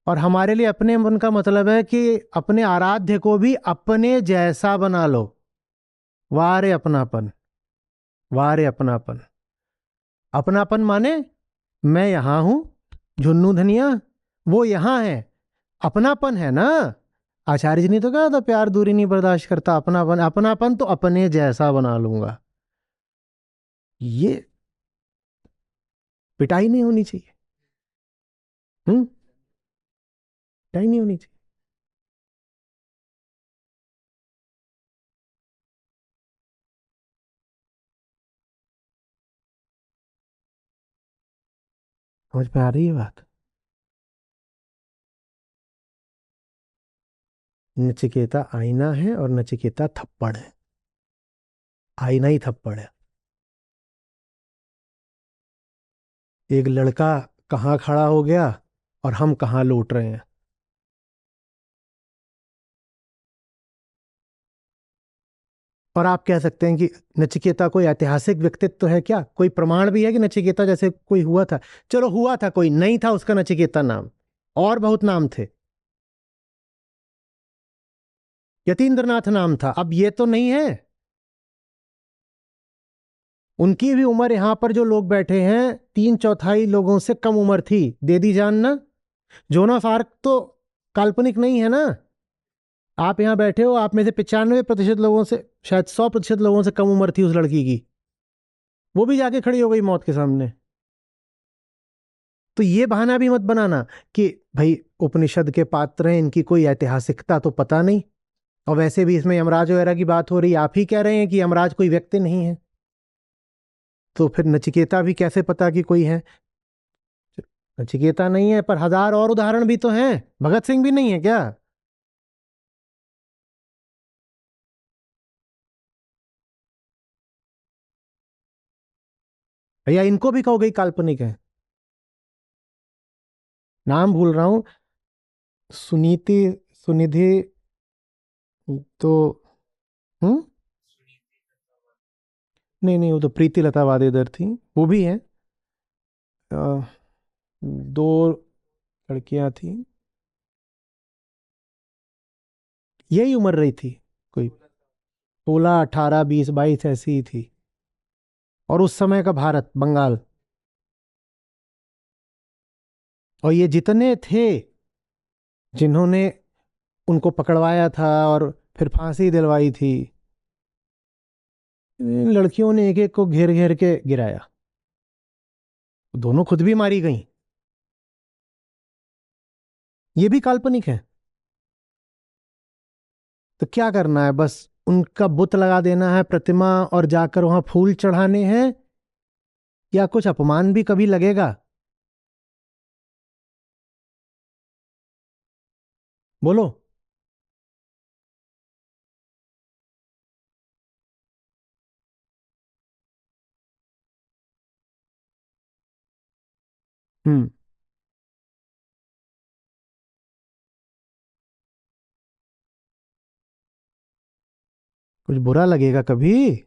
और हमारे लिए अपने मन का मतलब है कि अपने आराध्य को भी अपने जैसा बना लो। वारे अपनापन, वारे अपनापन। अपनापन माने मैं यहां हूं, झुन्नू धनिया वो यहां है, अपनापन है ना। आचार्य जी ने तो कहा था प्यार दूरी नहीं बर्दाश्त करता, अपनापन। अपनापन तो अपने जैसा बना लूंगा। ये पिटाई नहीं होनी चाहिए। पिटाई नहीं होनी चाहिए। समझ में आ रही है बात? नचिकेता आईना है और नचिकेता थप्पड़ है। आईना ही थप्पड़ है। एक लड़का कहाँ खड़ा हो गया और हम कहाँ लौट रहे हैं। और आप कह सकते हैं कि नचिकेता कोई ऐतिहासिक व्यक्तित्व है क्या? कोई प्रमाण भी है कि नचिकेता जैसे कोई हुआ था? चलो हुआ था, कोई नहीं था उसका नचिकेता नाम, और बहुत नाम थे। यतीन्द्रनाथ नाम था, अब ये तो नहीं है। उनकी भी उम्र यहां पर जो लोग बैठे हैं 3/4 लोगों से कम उम्र थी। दे दी जान ना। जोना फार्क तो काल्पनिक नहीं है ना। आप यहां बैठे हो, आप में से 95% लोगों से, शायद 100% लोगों से कम उम्र थी उस लड़की की। वो भी जाके खड़ी हो गई मौत के सामने। तो ये बहाना भी मत बनाना कि भाई उपनिषद के पात्र हैं, इनकी कोई ऐतिहासिकता तो पता नहीं, और वैसे भी इसमें यमराज वगैरह की बात हो रही, आप ही कह रहे हैं कि यमराज कोई व्यक्ति नहीं है, तो फिर नचिकेता भी कैसे पता कि कोई है? नचिकेता नहीं है, पर हजार और उदाहरण भी तो हैं। भगत सिंह भी नहीं है क्या? भैया इनको भी कहोगे काल्पनिक है? नाम भूल रहा हूं। सुनीति, सुनिधि, तो हम्म, नहीं नहीं, वो तो प्रीति लता वादेदार थी, वो भी है। अ, दो लड़कियां थी, यही उम्र रही थी, कोई 16 18 20 22 ऐसी ही थी। और उस समय का भारत, बंगाल। और ये जितने थे जिन्होंने उनको पकड़वाया था और फिर फांसी दिलवाई थी, इन लड़कियों ने एक एक को घेर घेर के गिराया। दोनों खुद भी मारी गईं। ये भी काल्पनिक है। तो क्या करना है? बस उनका बुत लगा देना है, प्रतिमा, और जाकर वहां फूल चढ़ाने हैं, या कुछ अपमान भी कभी लगेगा? बोलो। हम्म। कुछ बुरा लगेगा कभी?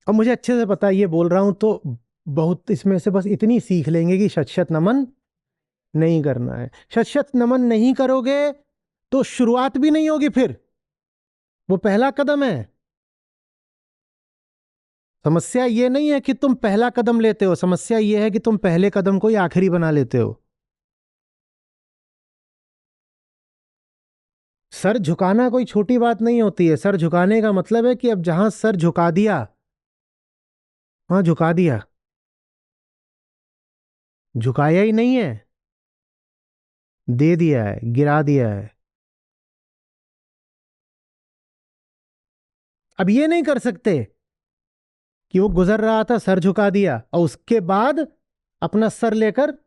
और मुझे अच्छे से पता है, ये बोल रहा हूं तो बहुत इसमें से बस इतनी सीख लेंगे कि शत शत नमन नहीं करना है। शत शत नमन नहीं करोगे तो शुरुआत भी नहीं होगी फिर। वो पहला कदम है। समस्या ये नहीं है कि तुम पहला कदम लेते हो, समस्या ये है कि तुम पहले कदम को ही आखिरी बना लेते हो। सर झुकाना कोई छोटी बात नहीं होती है। सर झुकाने का मतलब है कि अब जहां सर झुका दिया वहां झुका दिया, झुकाया ही नहीं है, दे दिया है, गिरा दिया है। अब ये नहीं कर सकते कि वो गुजर रहा था, सर झुका दिया और उसके बाद अपना सर लेकर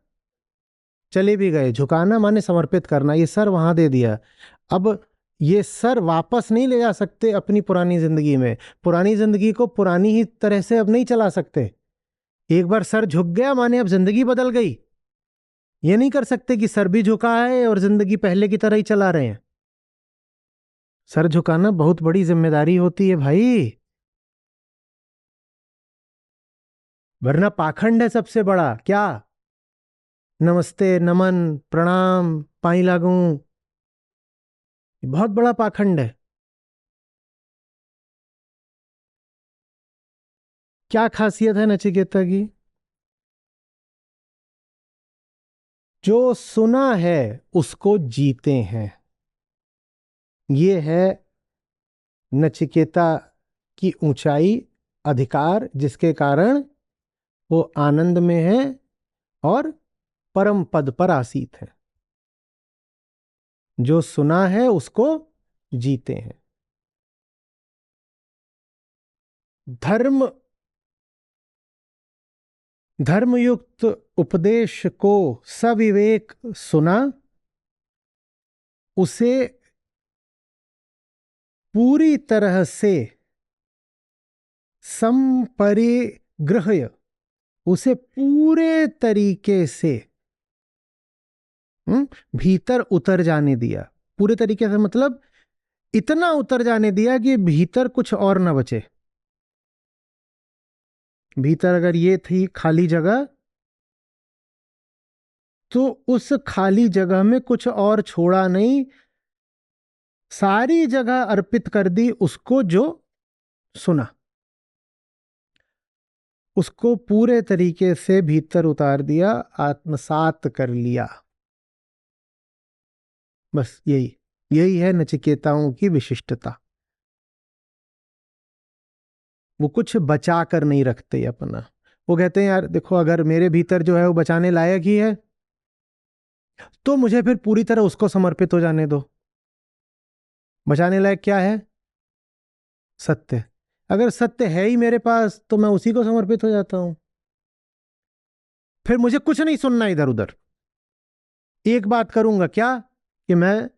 चले भी गए। झुकाना माने समर्पित करना, ये सर वहां दे दिया। अब ये सर वापस नहीं ले जा सकते अपनी पुरानी जिंदगी में। पुरानी जिंदगी को पुरानी ही तरह से अब नहीं चला सकते। एक बार सर झुक गया माने अब जिंदगी बदल गई। ये नहीं कर सकते कि सर भी झुका है और जिंदगी पहले की तरह ही चला रहे हैं। सर झुकाना बहुत बड़ी जिम्मेदारी होती है भाई, वरना पाखंड है सबसे बड़ा। क्या नमस्ते, नमन, प्रणाम, पाई लागू, बहुत बड़ा पाखंड है। क्या खासियत है नचिकेता की? जो सुना है उसको जीते हैं। ये है नचिकेता की ऊंचाई, अधिकार, जिसके कारण वो आनंद में है और परम पद पर आसीत है। जो सुना है उसको जीते हैं। धर्म धर्मयुक्त उपदेश को सविवेक सुना, उसे पूरी तरह से संपरिग्रह्य, उसे पूरे तरीके से भीतर उतर जाने दिया। पूरे तरीके से मतलब इतना उतर जाने दिया कि भीतर कुछ और न बचे। भीतर अगर ये थी खाली जगह, तो उस खाली जगह में कुछ और छोड़ा नहीं, सारी जगह अर्पित कर दी उसको जो सुना। उसको पूरे तरीके से भीतर उतार दिया, आत्मसात कर लिया। बस यही यही है नचिकेताओं की विशिष्टता। वो कुछ बचा कर नहीं रखते अपना। वो कहते हैं यार देखो, अगर मेरे भीतर जो है वो बचाने लायक ही है तो मुझे फिर पूरी तरह उसको समर्पित हो जाने दो। बचाने लायक क्या है? सत्य। अगर सत्य है ही मेरे पास तो मैं उसी को समर्पित हो जाता हूं। फिर मुझे कुछ नहीं सुनना इधर उधर। एक बात करूंगा क्या, कि मैं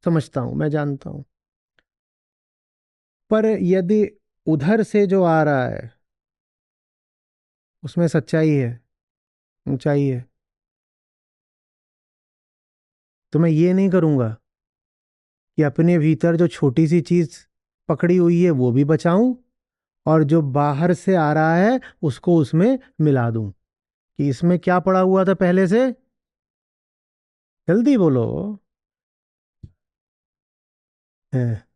समझता हूं, मैं जानता हूं। पर यदि उधर से जो आ रहा है उसमें सच्चाई है, ऊंचाई है, तो मैं ये नहीं करूंगा कि अपने भीतर जो छोटी सी चीज पकड़ी हुई है वो भी बचाऊं और जो बाहर से आ रहा है उसको उसमें मिला दूं। कि इसमें क्या पड़ा हुआ था पहले से? जल्दी बोलो। है,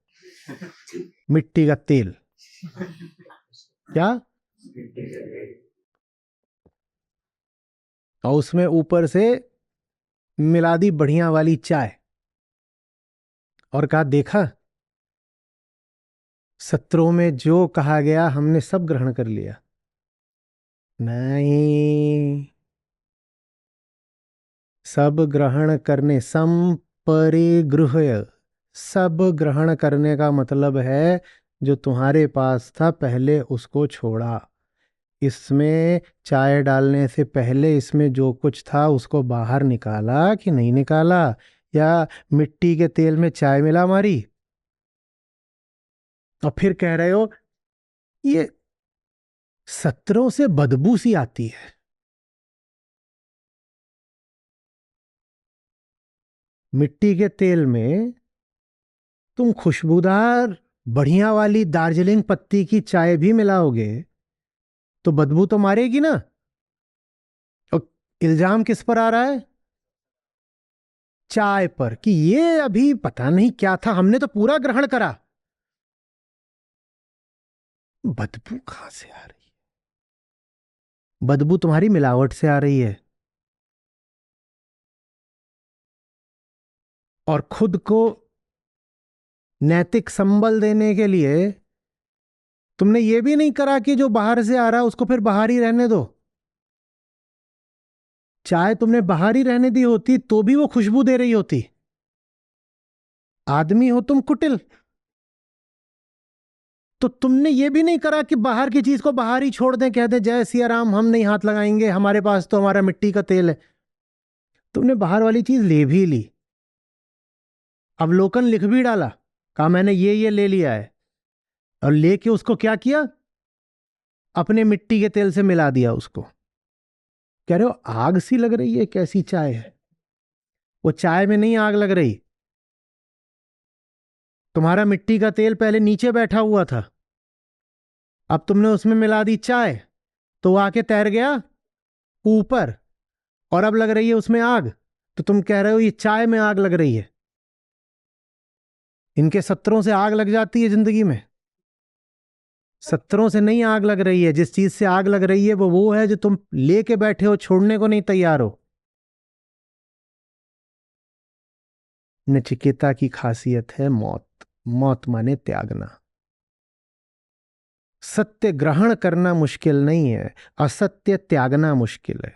मिट्टी का तेल। क्या? और उसमें ऊपर से मिला दी बढ़िया वाली चाय और कहा देखा, सत्रों में जो कहा गया हमने सब ग्रहण कर लिया। नहीं, सब ग्रहण करने, संपरिगृह्य, सब ग्रहण करने का मतलब है जो तुम्हारे पास था पहले उसको छोड़ा। इसमें चाय डालने से पहले इसमें जो कुछ था उसको बाहर निकाला कि नहीं निकाला? या मिट्टी के तेल में चाय मिला मारी और फिर कह रहे हो ये सत्रों से बदबू सी आती है। मिट्टी के तेल में तुम खुशबूदार बढ़िया वाली दार्जिलिंग पत्ती की चाय भी मिलाओगे तो बदबू तो मारेगी ना। और इल्जाम किस पर आ रहा है? चाय पर, कि ये अभी पता नहीं क्या था, हमने तो पूरा ग्रहण करा। बदबू कहां से आ रही है? बदबू तुम्हारी मिलावट से आ रही है। और खुद को नैतिक संबल देने के लिए तुमने ये भी नहीं करा कि जो बाहर से आ रहा है उसको फिर बाहर ही रहने दो। चाहे तुमने बाहर ही रहने दी होती तो भी वो खुशबू दे रही होती। आदमी हो तुम कुटिल, तो तुमने ये भी नहीं करा कि बाहर की चीज को बाहर ही छोड़ दें, कह दें जय सिया राम, हम नहीं हाथ लगाएंगे, हमारे पास तो हमारा मिट्टी का तेल है। तुमने बाहर वाली चीज ले भी ली, अवलोकन लिख भी डाला, कहा मैंने ये ले लिया है, और लेके उसको क्या किया, अपने मिट्टी के तेल से मिला दिया उसको। कह रहे हो आग सी लग रही है, कैसी चाय है? वो चाय में नहीं आग लग रही, तुम्हारा मिट्टी का तेल पहले नीचे बैठा हुआ था, अब तुमने उसमें मिला दी चाय, तो वो आके तैर गया ऊपर, और अब लग रही है उसमें आग, तो तुम कह रहे हो ये चाय में आग लग रही है। इनके सत्रों से आग लग जाती है जिंदगी में? सत्रों से नहीं आग लग रही है, जिस चीज से आग लग रही है वो है जो तुम लेके बैठे हो, छोड़ने को नहीं तैयार हो। नचिकेता की खासियत है मौत। मौत माने त्यागना। सत्य ग्रहण करना मुश्किल नहीं है, असत्य त्यागना मुश्किल है।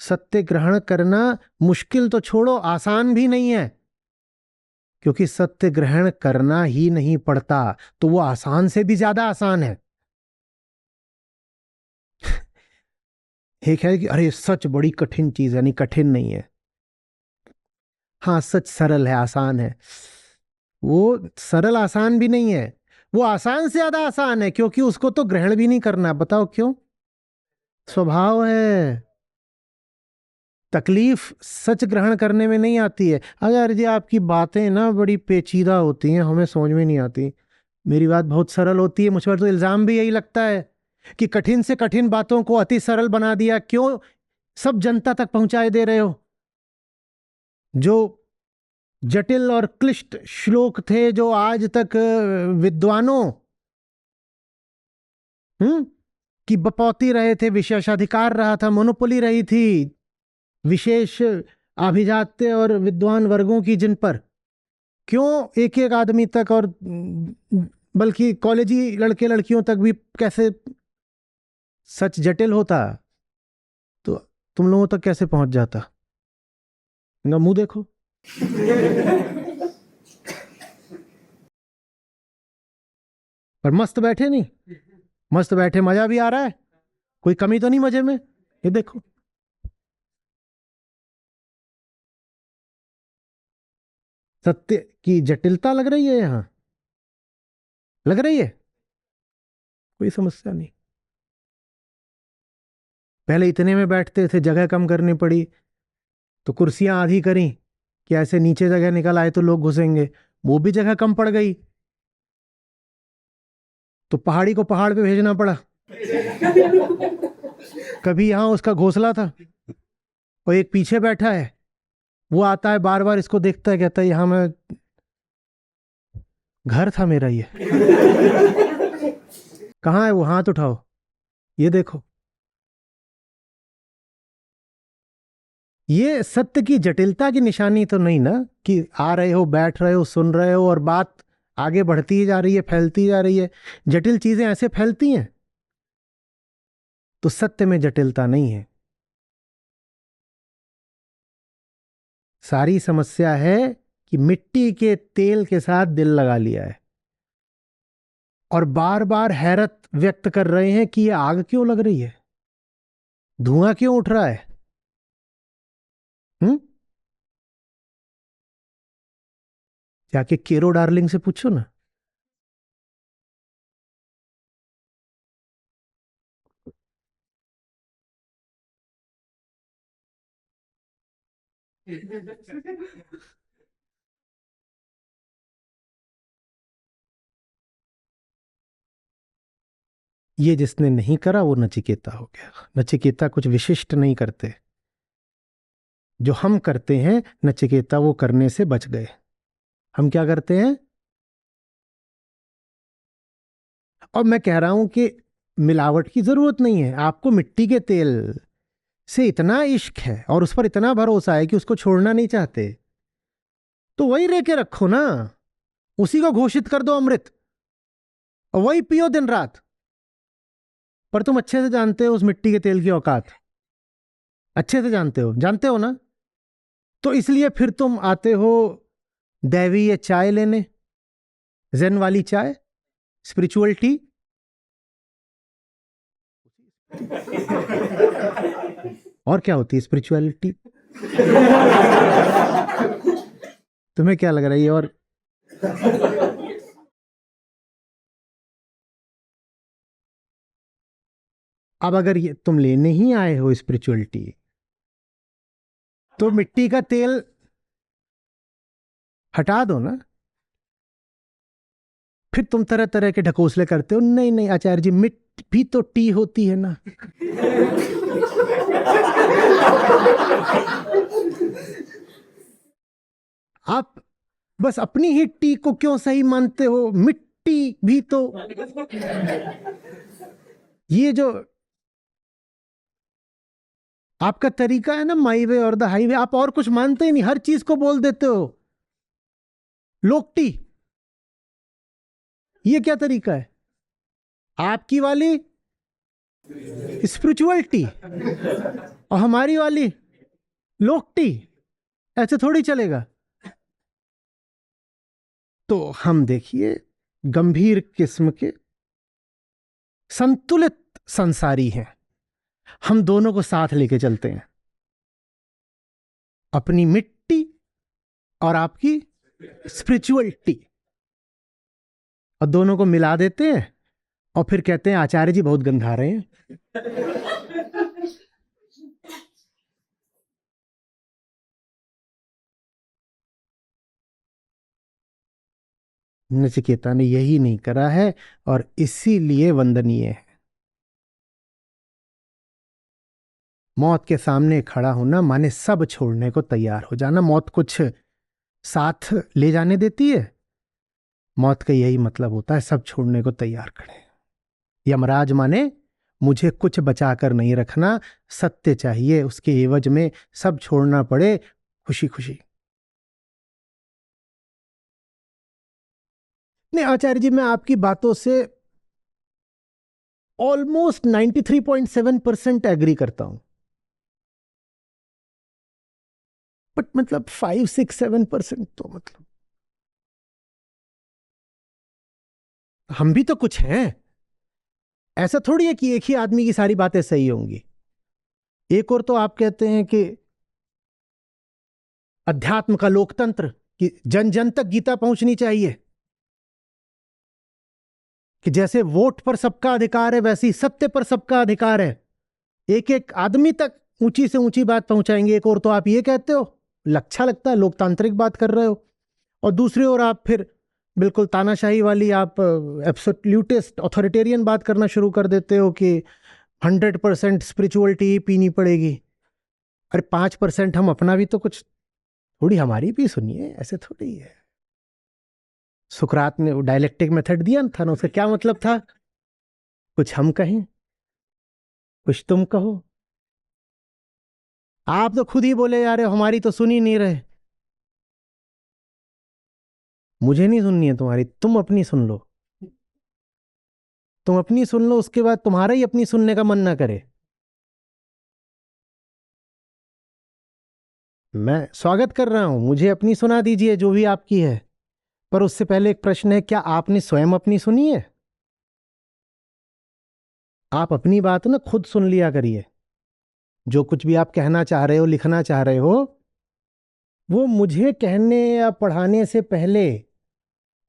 सत्य ग्रहण करना मुश्किल तो छोड़ो, आसान भी नहीं है, क्योंकि सत्य ग्रहण करना ही नहीं पड़ता, तो वो आसान से भी ज्यादा आसान है। एक है कि अरे सच बड़ी कठिन चीज है, नहीं कठिन नहीं है। हाँ सच सरल है, आसान है। वो सरल आसान भी नहीं है, वो आसान से ज्यादा आसान है, क्योंकि उसको तो ग्रहण भी नहीं करना। बताओ क्यों? स्वभाव है। तकलीफ सच ग्रहण करने में नहीं आती है। अगर जी आपकी बातें ना बड़ी पेचीदा होती हैं, हमें समझ में नहीं आती, मेरी बात बहुत सरल होती है। मुझ पर तो इल्जाम भी यही लगता है कि कठिन से कठिन बातों को अति सरल बना दिया। क्यों सब जनता तक पहुंचाए दे रहे हो? जो जटिल और क्लिष्ट श्लोक थे, जो आज तक विद्वानों की बपौती रहे थे, विशेषाधिकार रहा था, मोनोपोली रही थी विशेष अभिजात्य और विद्वान वर्गों की, जिन पर क्यों एक एक आदमी तक, और बल्कि कॉलेजी लड़के लड़कियों तक भी कैसे सच जटिल होता, तो तुम लोगों तक कैसे पहुंच जाता? इनका मुंह देखो। पर मस्त बैठे नहीं, मस्त बैठे, मजा भी आ रहा है, कोई कमी तो नहीं मजे में। ये देखो, सत्य की जटिलता लग रही है यहां, लग रही है, कोई समस्या नहीं। पहले इतने में बैठते थे, जगह कम करनी पड़ी तो कुर्सियां आधी करी कि ऐसे नीचे जगह निकल आए तो लोग घुसेंगे, वो भी जगह कम पड़ गई, तो पहाड़ी को पहाड़ पे भेजना पड़ा। कभी यहां उसका घोंसला था, और एक पीछे बैठा है, वो आता है बार बार इसको देखता है, कहता है यहां मैं, घर था मेरा ये। कहाँ है वो? हाथ उठाओ, ये देखो। ये सत्य की जटिलता की निशानी तो नहीं ना, कि आ रहे हो, बैठ रहे हो, सुन रहे हो, और बात आगे बढ़ती ही जा रही है, फैलती जा रही है। जटिल चीजें ऐसे फैलती हैं, तो सत्य में जटिलता नहीं है। सारी समस्या है कि मिट्टी के तेल के साथ दिल लगा लिया है, और बार बार हैरत व्यक्त कर रहे हैं कि ये आग क्यों लग रही है, धुआं क्यों उठ रहा है। हम्म जाके केरो डार्लिंग से पूछो ना। ये जिसने नहीं करा वो नचिकेता हो गया। नचिकेता कुछ विशिष्ट नहीं करते, जो हम करते हैं नचिकेता वो करने से बच गए। हम क्या करते हैं? और मैं कह रहा हूं कि मिलावट की जरूरत नहीं है, आपको मिट्टी के तेल से इतना इश्क है और उस पर इतना भरोसा है कि उसको छोड़ना नहीं चाहते, तो वही रह के रखो ना, उसी को घोषित कर दो अमृत और वही पियो दिन रात। पर तुम अच्छे से जानते हो उस मिट्टी के तेल की औकात, अच्छे से जानते हो ना, तो इसलिए फिर तुम आते हो दैवी ये चाय लेने, जेन वाली चाय, स्पिरिचुअल टी। और क्या होती है स्पिरिचुअलिटी? तुम्हें क्या लग रहा है ये? और अब अगर ये तुम लेने ही आए हो स्पिरिचुअलिटी, तो मिट्टी का तेल हटा दो ना। फिर तुम तरह तरह के ढकोसले करते हो, नहीं नहीं आचार्य जी, मिट भी तो टी होती है ना। आप बस अपनी ही टी को क्यों सही मानते हो? मिट्टी भी तो, ये जो आपका तरीका है ना, माई वे और द हाईवे, आप और कुछ मानते ही नहीं, हर चीज को बोल देते हो लोकटी। ये क्या तरीका है? आपकी वाली स्पिरिचुअलिटी और हमारी वाली लोकटी, ऐसे थोड़ी चलेगा। तो हम देखिए गंभीर किस्म के संतुलित संसारी हैं, हम दोनों को साथ लेके चलते हैं, अपनी मिट्टी और आपकी स्पिरिचुअलिटी, और दोनों को मिला देते हैं और फिर कहते हैं आचार्य जी बहुत गंधा रहे हैं। नचिकेता ने यही नहीं करा है और इसीलिए वंदनीय है। मौत के सामने खड़ा होना माने सब छोड़ने को तैयार हो जाना। मौत कुछ साथ ले जाने देती है? मौत का यही मतलब होता है, सब छोड़ने को तैयार खड़े। यमराज माने मुझे कुछ बचाकर नहीं रखना, सत्य चाहिए, उसके एवज में सब छोड़ना पड़े खुशी खुशी। नहीं आचार्य जी, मैं आपकी बातों से ऑलमोस्ट 93.7% एग्री करता हूं, बट मतलब 5, 6, 7% तो मतलब हम भी तो कुछ हैं। ऐसा थोड़ी है कि एक ही आदमी की सारी बातें सही होंगी। एक और तो आप कहते हैं कि अध्यात्म का लोकतंत्र, कि जन जन तक गीता पहुंचनी चाहिए, कि जैसे वोट पर सबका अधिकार है वैसे ही सत्य पर सबका अधिकार है, एक एक आदमी तक ऊंची से ऊंची बात पहुंचाएंगे। एक और तो आप ये कहते हो, अच्छा लगता है, लोकतांत्रिक बात कर रहे हो, और दूसरी ओर आप फिर बिल्कुल तानाशाही वाली, आप एब्सोल्यूटिस्ट ऑथोरिटेरियन बात करना शुरू कर देते हो कि 100% स्पिरिचुअलिटी ही पीनी पड़ेगी। अरे 5% हम अपना भी तो कुछ, थोड़ी हमारी भी सुनिए, ऐसे थोड़ी है। सुकरात ने वो डायलेक्टिक मेथड दिया था ना, उसका क्या मतलब था? कुछ हम कहें कुछ तुम कहो। आप तो खुद ही बोले जा रहे हो हमारी तो सुन ही नहीं रहे। मुझे नहीं सुननी है तुम्हारी, तुम अपनी सुन लो, तुम अपनी सुन लो, उसके बाद तुम्हारा ही अपनी सुनने का मन ना करे। मैं स्वागत कर रहा हूं, मुझे अपनी सुना दीजिए जो भी आपकी है, पर उससे पहले एक प्रश्न है, क्या आपने स्वयं अपनी सुनी है? आप अपनी बात ना खुद सुन लिया करिए। जो कुछ भी आप कहना चाह रहे हो, लिखना चाह रहे हो, वो मुझे कहने या पढ़ाने से पहले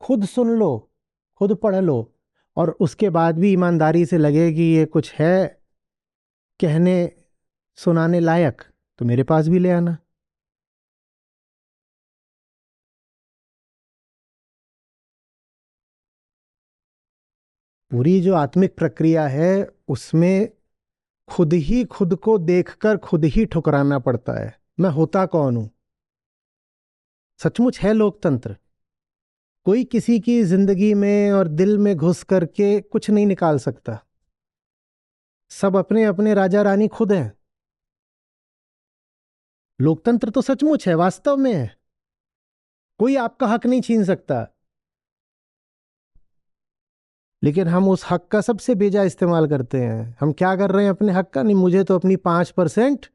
खुद सुन लो, खुद पढ़ लो, और उसके बाद भी ईमानदारी से लगे कि ये कुछ है कहने सुनाने लायक, तो मेरे पास भी ले आना। पूरी जो आत्मिक प्रक्रिया है उसमें खुद ही खुद को देखकर खुद ही ठुकराना पड़ता है, मैं होता कौन हूं। सचमुच है लोकतंत्र। कोई किसी की जिंदगी में और दिल में घुस करके कुछ नहीं निकाल सकता। सब अपने अपने राजा रानी खुद हैं। लोकतंत्र तो सचमुच है, वास्तव में है। कोई आपका हक नहीं छीन सकता, लेकिन हम उस हक का सबसे बेजा इस्तेमाल करते हैं। हम क्या कर रहे हैं अपने हक का? नहीं, मुझे तो अपनी 5%।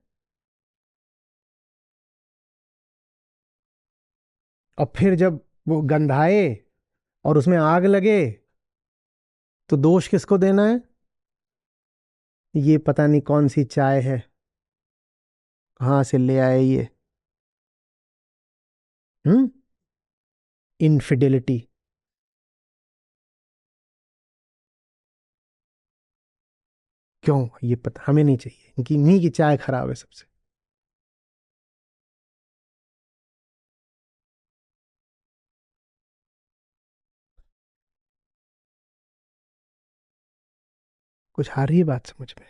और फिर जब वो गंधाए और उसमें आग लगे तो दोष किसको देना है? ये पता नहीं कौन सी चाय है, कहां से ले आए ये। हम्म। इनफिडेलिटी। क्यों? ये पता हमें नहीं चाहिए। इनकी इन्हीं की चाय खराब है सबसे। कुछ आ रही है बात समझ में?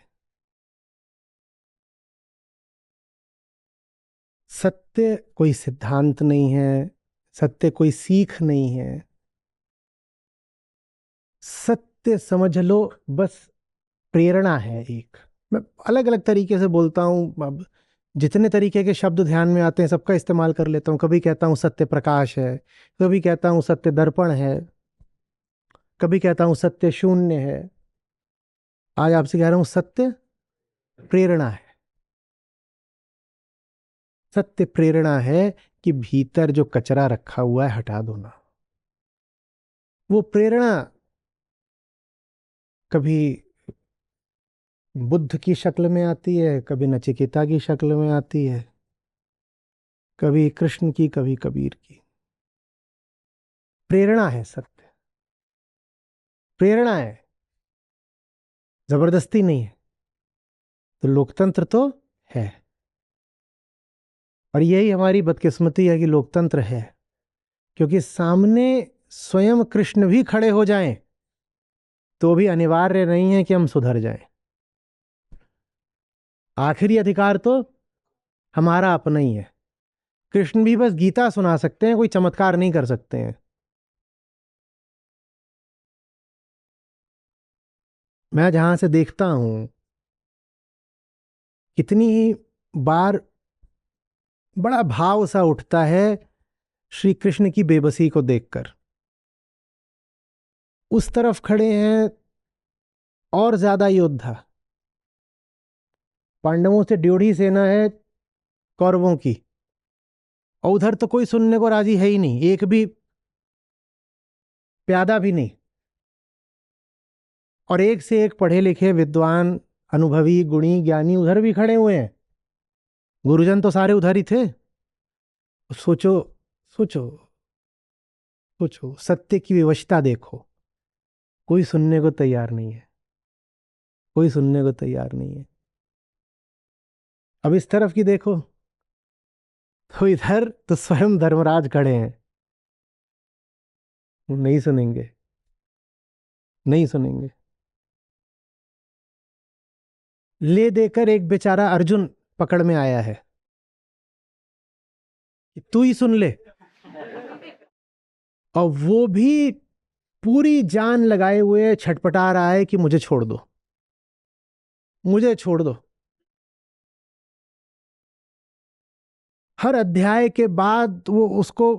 सत्य कोई सिद्धांत नहीं है, सत्य कोई सीख नहीं है। सत्य समझ लो बस प्रेरणा है एक। मैं अलग अलग तरीके से बोलता हूं। अब जितने तरीके के शब्द ध्यान में आते हैं सबका इस्तेमाल कर लेता हूं। कभी कहता हूं सत्य प्रकाश है, कभी कहता हूं सत्य दर्पण है, कभी कहता हूं सत्य शून्य है। आज आपसे कह रहा हूं सत्य प्रेरणा है। सत्य प्रेरणा है कि भीतर जो कचरा रखा हुआ है हटा दो ना। वो प्रेरणा कभी बुद्ध की शक्ल में आती है, कभी नचिकेता की शक्ल में आती है, कभी कृष्ण की, कभी कबीर की। प्रेरणा है सत्य, प्रेरणा है, जबरदस्ती नहीं है। तो लोकतंत्र तो है, और यही हमारी बदकिस्मती है कि लोकतंत्र है। क्योंकि सामने स्वयं कृष्ण भी खड़े हो जाएं तो भी अनिवार्य नहीं है कि हम सुधर जाएं। आखिरी अधिकार तो हमारा अपना ही है। कृष्ण भी बस गीता सुना सकते हैं, कोई चमत्कार नहीं कर सकते हैं। मैं जहां से देखता हूं, कितनी ही बार बड़ा भाव सा उठता है श्री कृष्ण की बेबसी को देखकर। उस तरफ खड़े हैं और ज्यादा योद्धा, पांडवों से ड्योढ़ी सेना है कौरवों की, और उधर तो कोई सुनने को राजी है ही नहीं, एक भी प्यादा भी नहीं। और एक से एक पढ़े लिखे विद्वान, अनुभवी, गुणी, ज्ञानी उधर भी खड़े हुए हैं। गुरुजन तो सारे उधर ही थे। सोचो, सोचो, सोचो, सत्य की विवशता देखो। कोई सुनने को तैयार नहीं है, कोई सुनने को तैयार नहीं है। अब इस तरफ की देखो, तो इधर तो स्वयं धर्मराज खड़े हैं। नहीं सुनेंगे, नहीं सुनेंगे। ले देकर एक बेचारा अर्जुन पकड़ में आया है कि तू ही सुन ले, और वो भी पूरी जान लगाए हुए छटपटा रहा है कि मुझे छोड़ दो, मुझे छोड़ दो। हर अध्याय के बाद वो उसको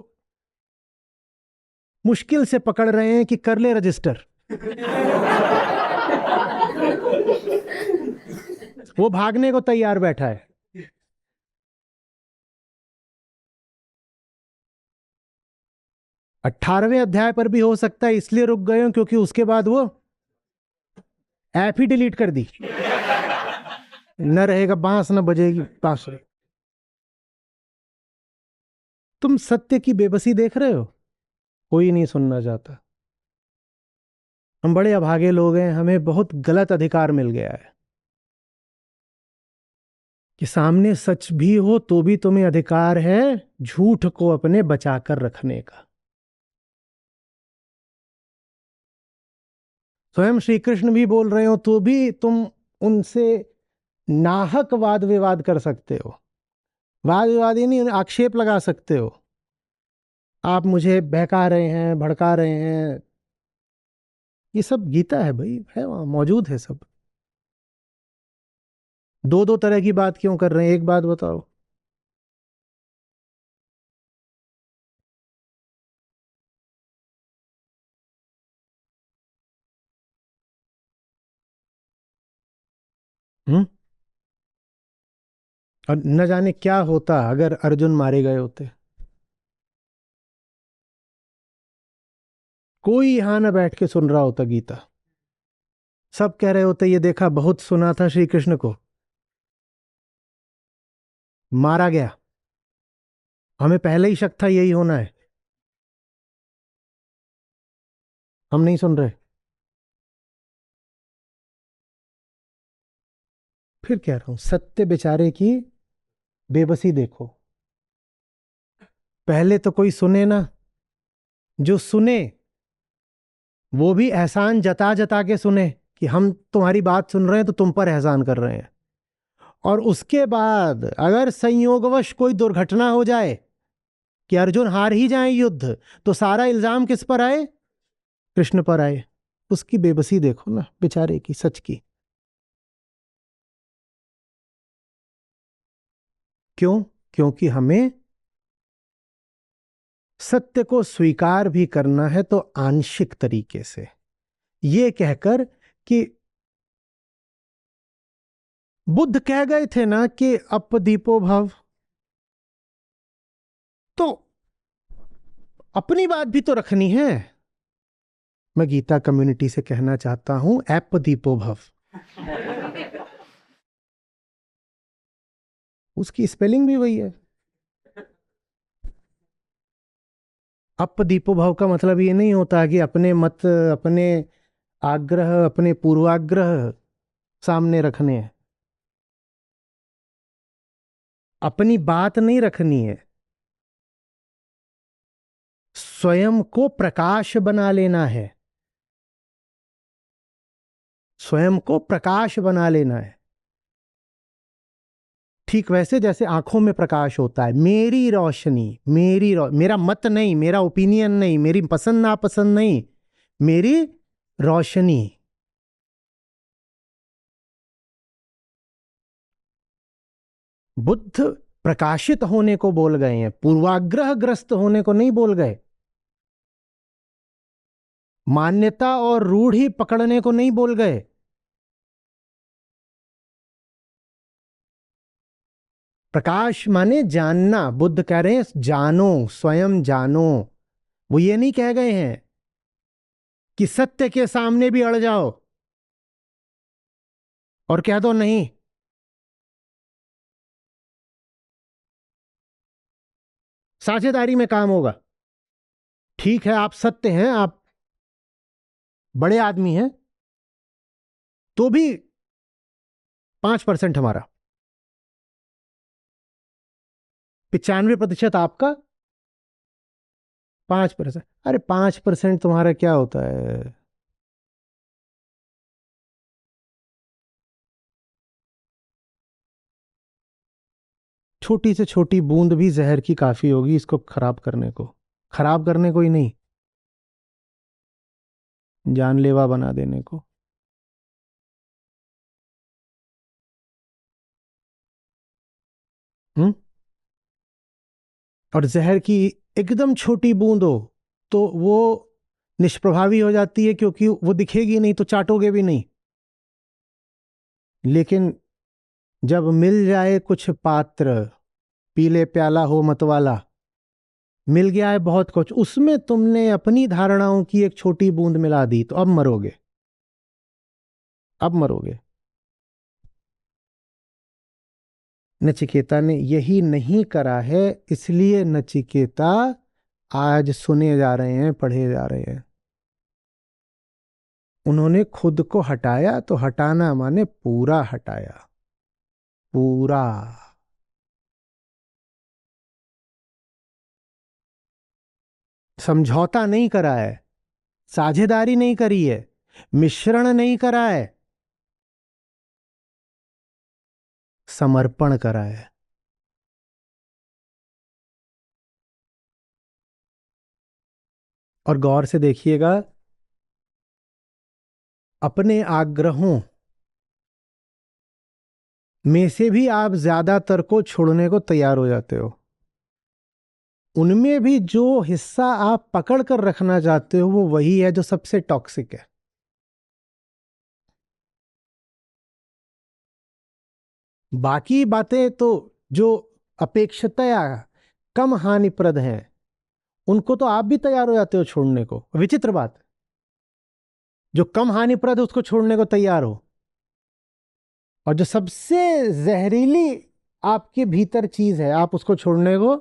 मुश्किल से पकड़ रहे हैं कि कर ले रजिस्टर। वो भागने को तैयार बैठा है। 18वें अध्याय पर भी हो सकता है इसलिए रुक गए हो क्योंकि उसके बाद वो ऐप ही डिलीट कर दी। न रहेगा बांस, न बजेगी बांसुरी। तुम सत्य की बेबसी देख रहे हो, कोई नहीं सुनना चाहता। हम बड़े अभागे लोग हैं, हमें बहुत गलत अधिकार मिल गया है कि सामने सच भी हो तो भी तुम्हें अधिकार है झूठ को अपने बचाकर रखने का। स्वयं श्री कृष्ण भी बोल रहे हो तो भी तुम उनसे नाहक वाद विवाद कर सकते हो। वाद विवाद ही नहीं, आक्षेप लगा सकते हो। आप मुझे बहका रहे हैं, भड़का रहे हैं, ये सब गीता है भाई, है वहां मौजूद है सब। दो दो तरह की बात क्यों कर रहे हैं, एक बात बताओ। हम्म। और न जाने क्या होता अगर अर्जुन मारे गए होते। कोई यहां ना बैठ के सुन रहा होता गीता। सब कह रहे होते ये देखा, बहुत सुना था श्री कृष्ण को, मारा गया, हमें पहले ही शक था यही होना है। हम नहीं सुन रहे। फिर कह रहा हूं, सत्य बेचारे की बेबसी देखो। पहले तो कोई सुने ना, जो सुने वो भी एहसान जता जता के सुने कि हम तुम्हारी बात सुन रहे हैं तो तुम पर एहसान कर रहे हैं। और उसके बाद अगर संयोगवश कोई दुर्घटना हो जाए कि अर्जुन हार ही जाए युद्ध, तो सारा इल्जाम किस पर आए? कृष्ण पर आए। उसकी बेबसी देखो ना बेचारे की, सच की। क्यों? क्योंकि हमें सत्य को स्वीकार भी करना है तो आंशिक तरीके से, ये कहकर कि बुद्ध कह गए थे ना कि अपदीपो भव, तो अपनी बात भी तो रखनी है। मैं गीता कम्युनिटी से कहना चाहता हूं, ऐपदीपो भव। उसकी स्पेलिंग भी वही है। अपदीपो भव का मतलब ये नहीं होता कि अपने मत, अपने आग्रह, अपने पूर्वाग्रह सामने रखने हैं। अपनी बात नहीं रखनी है, स्वयं को प्रकाश बना लेना है। स्वयं को प्रकाश बना लेना है। ठीक वैसे जैसे आंखों में प्रकाश होता है, मेरी रोशनी, मेरा मत नहीं, मेरा ओपिनियन नहीं, मेरी पसंद नापसंद नहीं, मेरी रोशनी। बुद्ध प्रकाशित होने को बोल गए हैं, पूर्वाग्रह ग्रस्त होने को नहीं बोल गए। मान्यता और रूढ़ी पकड़ने को नहीं बोल गए। प्रकाश माने जानना। बुद्ध कह रहे हैं जानो, स्वयं जानो। वो ये नहीं कह गए हैं कि सत्य के सामने भी अड़ जाओ और कह दो नहीं। साझेदारी में काम होगा। ठीक है, आप सत्य हैं, आप बड़े आदमी हैं, तो भी 5% हमारा, 95% आपका, 5%। अरे 5% तुम्हारा क्या होता है? छोटी से छोटी बूंद भी जहर की काफी होगी इसको खराब करने को। खराब करने को ही नहीं, जानलेवा बना देने को। हम्म। और जहर की एकदम छोटी बूंद हो तो वो निष्प्रभावी हो जाती है, क्योंकि वो दिखेगी नहीं तो चाटोगे भी नहीं। लेकिन जब मिल जाए कुछ पात्र, पीले प्याला हो मतवाला, मिल गया है बहुत कुछ, उसमें तुमने अपनी धारणाओं की एक छोटी बूंद मिला दी, तो अब मरोगे। अब मरोगे। नचिकेता ने यही नहीं करा है, इसलिए नचिकेता आज सुने जा रहे हैं, पढ़े जा रहे हैं। उन्होंने खुद को हटाया, तो हटाना माने पूरा हटाया, पूरा। समझौता नहीं करा है, साझेदारी नहीं करी है, मिश्रण नहीं करा है, समर्पण करा है। और गौर से देखिएगा, अपने आग्रहों में से भी आप ज्यादातर को छोड़ने को तैयार हो जाते हो। उनमें भी जो हिस्सा आप पकड़ कर रखना चाहते हो वो वही है जो सबसे टॉक्सिक है। बाकी बातें तो जो अपेक्षितया कम हानिप्रद हैं उनको तो आप भी तैयार हो जाते हो छोड़ने को। विचित्र बात, जो कम हानिप्रद है उसको छोड़ने को तैयार हो, और जो सबसे जहरीली आपके भीतर चीज है आप उसको छोड़ने को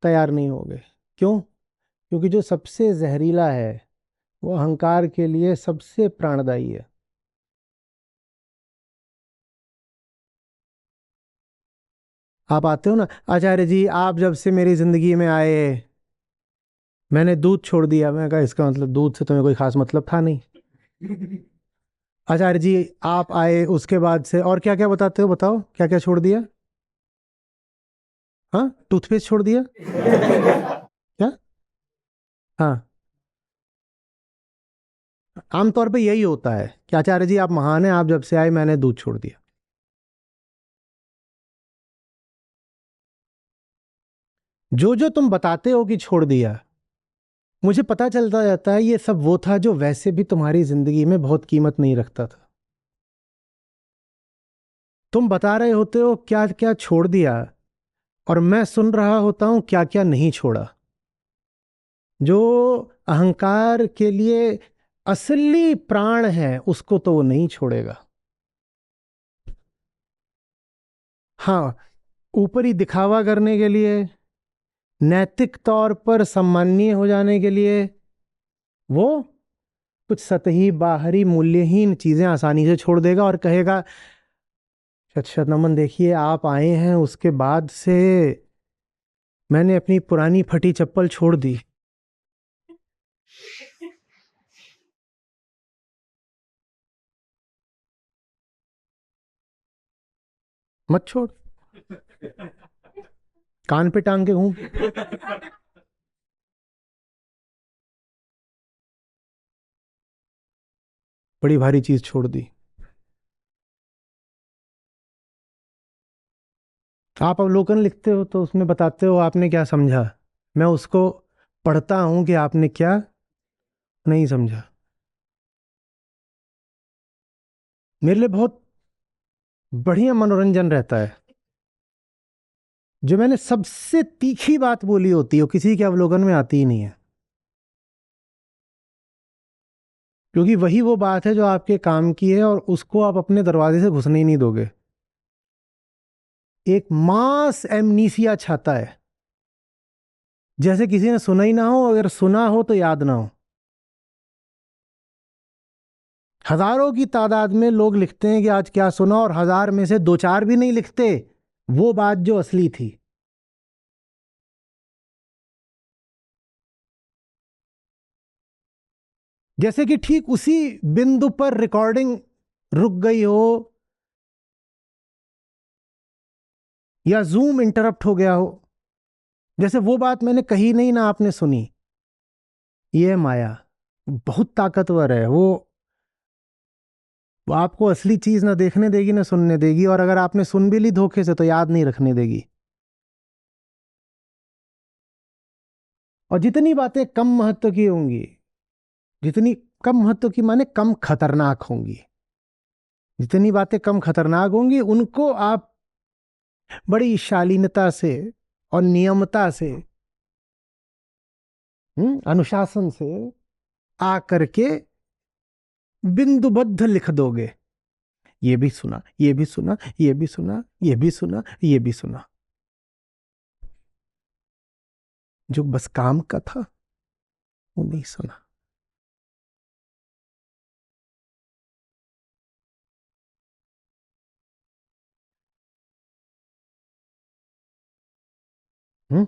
तैयार नहीं होगे। क्यों? क्योंकि जो सबसे जहरीला है वो अहंकार के लिए सबसे प्राणदायी है। आप आते हो ना, आचार्य जी आप जब से मेरी जिंदगी में आए मैंने दूध छोड़ दिया। मैं कहा इसका मतलब दूध से तुम्हें कोई खास मतलब था नहीं। आचार्य जी आप आए उसके बाद से और क्या क्या बताते हो, बताओ क्या क्या छोड़ दिया। हाँ, टूथपेस्ट छोड़ दिया। क्या? हाँ, आमतौर पे यही होता है कि आचार्य जी आप महान हैं, आप जब से आए मैंने दूध छोड़ दिया। जो जो तुम बताते हो कि छोड़ दिया, मुझे पता चलता जाता है ये सब वो था जो वैसे भी तुम्हारी जिंदगी में बहुत कीमत नहीं रखता था। तुम बता रहे होते हो क्या क्या छोड़ दिया, और मैं सुन रहा होता हूं क्या क्या नहीं छोड़ा। जो अहंकार के लिए असली प्राण है उसको तो वो नहीं छोड़ेगा। हाँ, ऊपरी दिखावा करने के लिए, नैतिक तौर पर सम्माननीय हो जाने के लिए वो कुछ सतही बाहरी मूल्यहीन चीजें आसानी से छोड़ देगा और कहेगा अच्छा नमन देखिए आप आए हैं उसके बाद से मैंने अपनी पुरानी फटी चप्पल छोड़ दी। मत छोड़, कान पे टांग के घूम। बड़ी भारी चीज छोड़ दी। आप अवलोकन लिखते हो तो उसमें बताते हो आपने क्या समझा, मैं उसको पढ़ता हूं कि आपने क्या नहीं समझा। मेरे लिए बहुत बढ़िया मनोरंजन रहता है जो मैंने सबसे तीखी बात बोली होती है वो किसी के अवलोकन में आती ही नहीं है, क्योंकि वही वो बात है जो आपके काम की है और उसको आप अपने दरवाजे से घुसने ही नहीं दोगे। एक मास एमनीसिया छाता है, जैसे किसी ने सुना ही ना हो, अगर सुना हो तो याद ना हो। हजारों की तादाद में लोग लिखते हैं कि आज क्या सुना, और हजार में से दो चार भी नहीं लिखते वो बात जो असली थी। जैसे कि ठीक उसी बिंदु पर रिकॉर्डिंग रुक गई हो या जूम इंटरप्ट हो गया हो, जैसे वो बात मैंने कही नहीं ना आपने सुनी। ये माया बहुत ताकतवर है, वो आपको असली चीज ना देखने देगी ना सुनने देगी, और अगर आपने सुन भी ली धोखे से तो याद नहीं रखने देगी। और जितनी बातें कम महत्व की होंगी, जितनी कम महत्व की माने कम खतरनाक होंगी, जितनी बातें कम खतरनाक होंगी उनको आप बड़ी शालीनता से और नियमता से, अनुशासन से आ करके बिंदुबद्ध लिख दोगे। ये भी सुना, ये भी सुना, ये भी सुना, ये भी सुना, ये भी सुना। जो बस काम का था वो नहीं सुना। हम्म।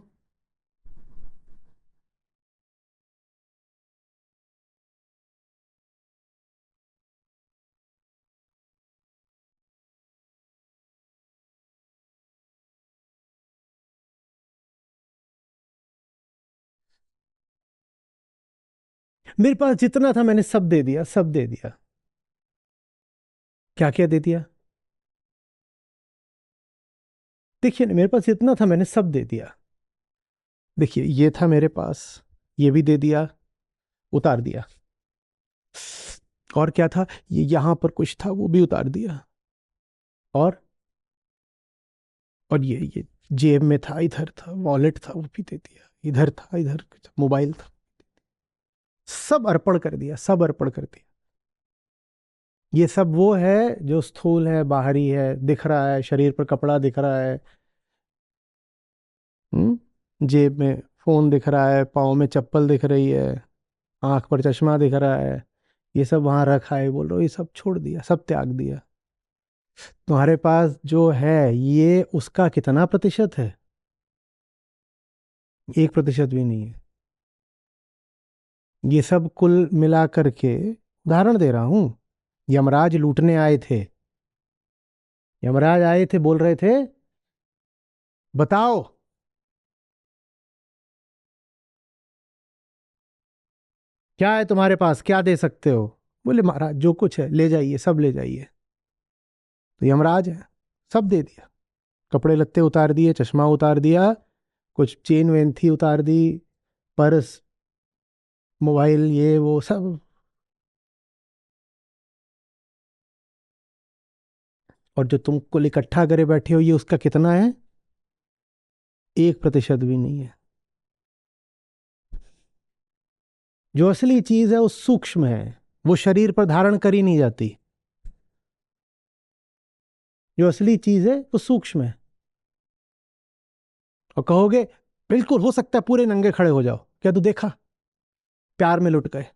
मेरे पास जितना था मैंने सब दे दिया, सब दे दिया। क्या क्या दे दिया? देखिए ना, मेरे पास जितना था मैंने सब दे दिया। देखिए, ये था मेरे पास, ये भी दे दिया, उतार दिया। और क्या था, ये यहां पर कुछ था वो भी उतार दिया। और ये जेब में था, इधर था, वॉलेट था वो भी दे दिया, इधर था, इधर मोबाइल था, सब अर्पण कर दिया, सब अर्पण कर दिया। ये सब वो है जो स्थूल है, बाहरी है, दिख रहा है, शरीर पर कपड़ा दिख रहा है, जेब में फोन दिख रहा है, पाँव में चप्पल दिख रही है, आंख पर चश्मा दिख रहा है, ये सब वहां रखा है, बोल रहे हो, ये सब छोड़ दिया, सब त्याग दिया। तुम्हारे पास जो है ये उसका कितना प्रतिशत है? 1% भी नहीं है। ये सब कुल मिला करके, उदाहरण दे रहा हूं, यमराज लूटने आए थे, यमराज आए थे, बोल रहे थे बताओ क्या है तुम्हारे पास, क्या दे सकते हो? बोले महाराज जो कुछ है ले जाइए, सब ले जाइए। तो यमराज है, सब दे दिया, कपड़े लत्ते उतार दिए, चश्मा उतार दिया, कुछ चेन वेन थी उतार दी, पर्स, मोबाइल, ये वो सब। और जो तुम कुल इकट्ठा करे बैठे हो ये उसका कितना है? 1% भी नहीं है। जो असली चीज है वो सूक्ष्म है, वो शरीर पर धारण करी नहीं जाती। जो असली चीज है वो सूक्ष्म है। और कहोगे बिल्कुल हो सकता है पूरे नंगे खड़े हो जाओ, क्या तू देखा, प्यार में लुट गए,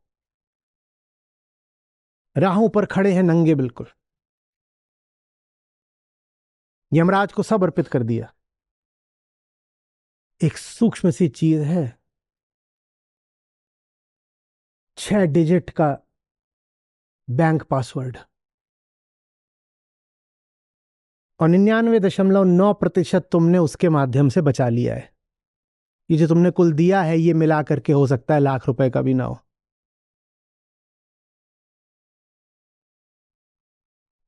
राहों पर खड़े हैं नंगे बिल्कुल। यमराज को सब अर्पित कर दिया। एक सूक्ष्म सी चीज है, 6 डिजिट का बैंक पासवर्ड, और 99.9% तुमने उसके माध्यम से बचा लिया है। ये जो तुमने कुल दिया है ये मिला करके हो सकता है ₹1,00,000 का भी ना हो।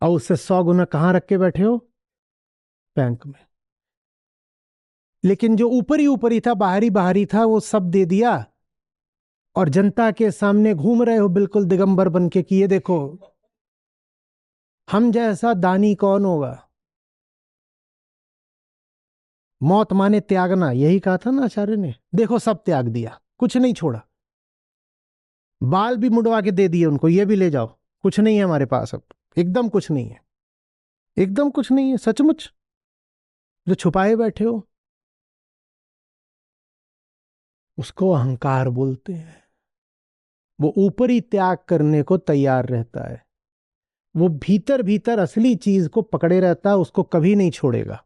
और उससे 100 गुना कहां रख के बैठे हो? बैंक में। लेकिन जो ऊपरी था, बाहरी बाहरी था, वो सब दे दिया, और जनता के सामने घूम रहे हो बिल्कुल दिगंबर बन के कि ये देखो हम जैसा दानी कौन होगा। मौत माने त्यागना, यही कहा था ना आचार्य ने। देखो सब त्याग दिया, कुछ नहीं छोड़ा, बाल भी मुड़वा के दे दिए उनको, ये भी ले जाओ, कुछ नहीं है हमारे पास अब, एकदम कुछ नहीं है, एकदम कुछ नहीं है सचमुच। जो छुपाए बैठे हो उसको अहंकार बोलते हैं। वो ऊपरी त्याग करने को तैयार रहता है, वो भीतर भीतर असली चीज को पकड़े रहता है, उसको कभी नहीं छोड़ेगा,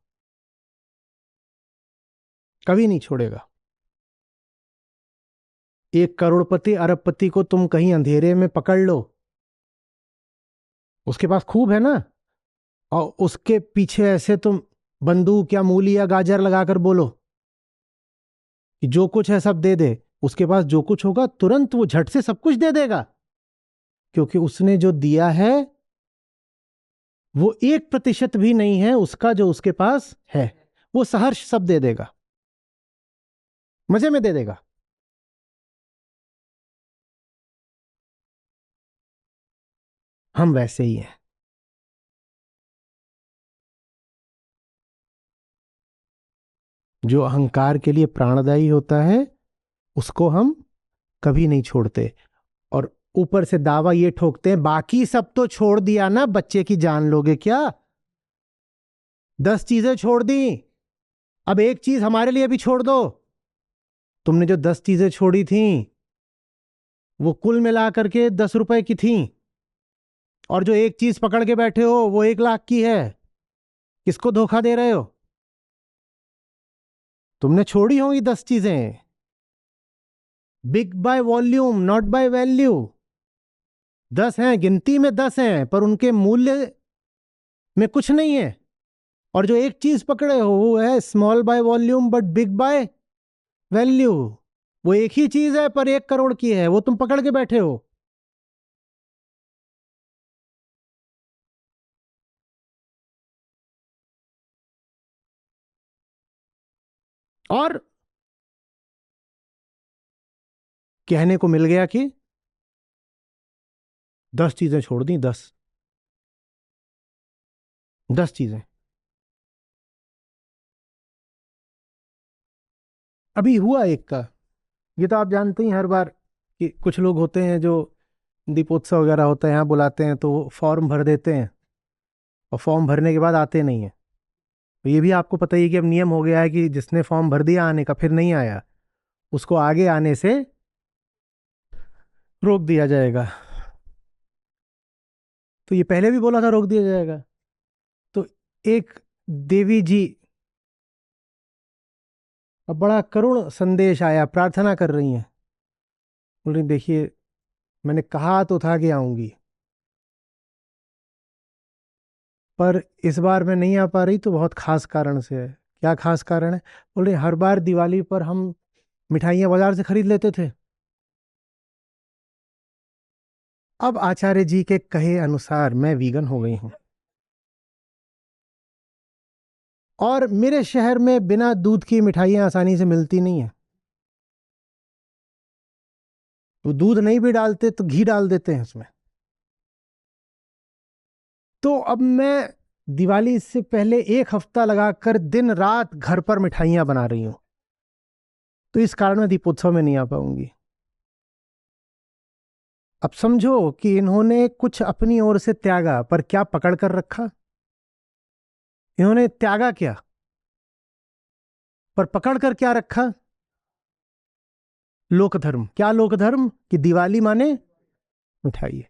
कभी नहीं छोड़ेगा। 1 करोड़पति अरबपति को तुम कहीं अंधेरे में पकड़ लो, उसके पास खूब है ना, और उसके पीछे ऐसे तुम बंदूक या मूली या गाजर लगाकर बोलो कि जो कुछ है सब दे दे, उसके पास जो कुछ होगा तुरंत वो झट से सब कुछ दे देगा, क्योंकि उसने जो दिया है वो 1% भी नहीं है उसका जो उसके पास है। वो सहर्ष सब दे देगा, मजे में दे देगा। हम वैसे ही हैं। जो अहंकार के लिए प्राणदायी होता है उसको हम कभी नहीं छोड़ते, और ऊपर से दावा ये ठोकते हैं बाकी सब तो छोड़ दिया ना, बच्चे की जान लोगे क्या? 10 चीजें छोड़ दी, अब एक चीज हमारे लिए भी छोड़ दो। तुमने जो 10 चीजें छोड़ी थी वो कुल मिला करके ₹10 की थी, और जो एक चीज पकड़ के बैठे हो वो 1,00,000 की है। किसको धोखा दे रहे हो? तुमने छोड़ी होंगी 10 चीजें, big by volume not by value. 10 हैं, गिनती में 10 हैं, पर उनके मूल्य में कुछ नहीं है। और जो एक चीज पकड़े हो वो है small by volume but big by value. वो एक ही चीज है पर 1 करोड़ की है, वो तुम पकड़ के बैठे हो। और कहने को मिल गया कि 10 चीजें छोड़ दी, 10 चीजें। अभी हुआ एक का, ये तो आप जानते ही हर बार कि कुछ लोग होते हैं जो दीपोत्सव वगैरह होता है यहाँ बुलाते हैं तो फॉर्म भर देते हैं और फॉर्म भरने के बाद आते नहीं है। तो ये भी आपको पता ही है कि अब नियम हो गया है कि जिसने फॉर्म भर दिया आने का फिर नहीं आया, उसको आगे आने से रोक दिया जाएगा। तो ये पहले भी बोला था रोक दिया जाएगा। तो एक देवी जी, अब बड़ा करुण संदेश आया, प्रार्थना कर रही हैं। बोल रही देखिए मैंने कहा तो था कि आऊंगी, पर इस बार मैं नहीं आ पा रही तो बहुत खास कारण से है। क्या खास कारण है? बोल रही हर बार दिवाली पर हम मिठाइयाँ बाजार से खरीद लेते थे, अब आचार्य जी के कहे अनुसार मैं वीगन हो गई हूँ और मेरे शहर में बिना दूध की मिठाइयाँ आसानी से मिलती नहीं है। वो दूध नहीं भी डालते तो घी डाल देते हैं उसमें। तो अब मैं दिवाली से पहले 1 हफ्ता लगाकर दिन रात घर पर मिठाइयाँ बना रही हूँ, तो इस कारण मैं दीपोत्सव में नहीं आ पाऊंगी। अब समझो कि इन्होंने कुछ अपनी ओर से त्यागा, पर क्या पकड़ कर रखा? इन्होंने त्यागा क्या, पर पकड़ कर क्या रखा? लोक धर्म। क्या लोक धर्म? कि दिवाली माने मिठाई है,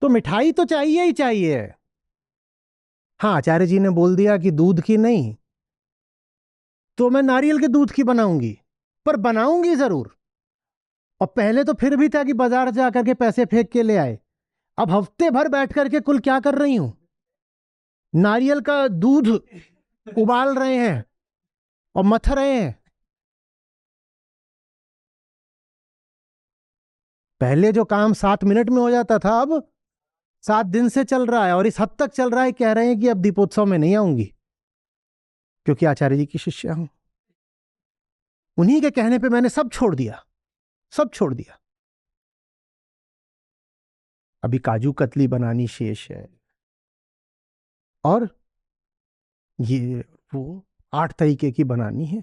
तो मिठाई तो चाहिए ही चाहिए। हाँ, आचार्य जी ने बोल दिया कि दूध की नहीं, तो मैं नारियल के दूध की बनाऊंगी, पर बनाऊंगी जरूर। और पहले तो फिर भी था कि बाजार जा करके पैसे फेंक के ले आए, अब हफ्ते भर बैठ करके कुल क्या कर रही हूं? नारियल का दूध उबाल रहे हैं और मथ रहे हैं। पहले जो काम 7 मिनट में हो जाता था, अब 7 दिन से चल रहा है, और इस हद तक चल रहा है, कह रहे हैं कि अब दीपोत्सव में नहीं आऊंगी क्योंकि आचार्य जी की शिष्य हूं। उन्हीं के कहने पे मैंने सब छोड़ दिया, सब छोड़ दिया। अभी काजू कतली बनानी शेष है, और ये वो 8 तरीके की बनानी है,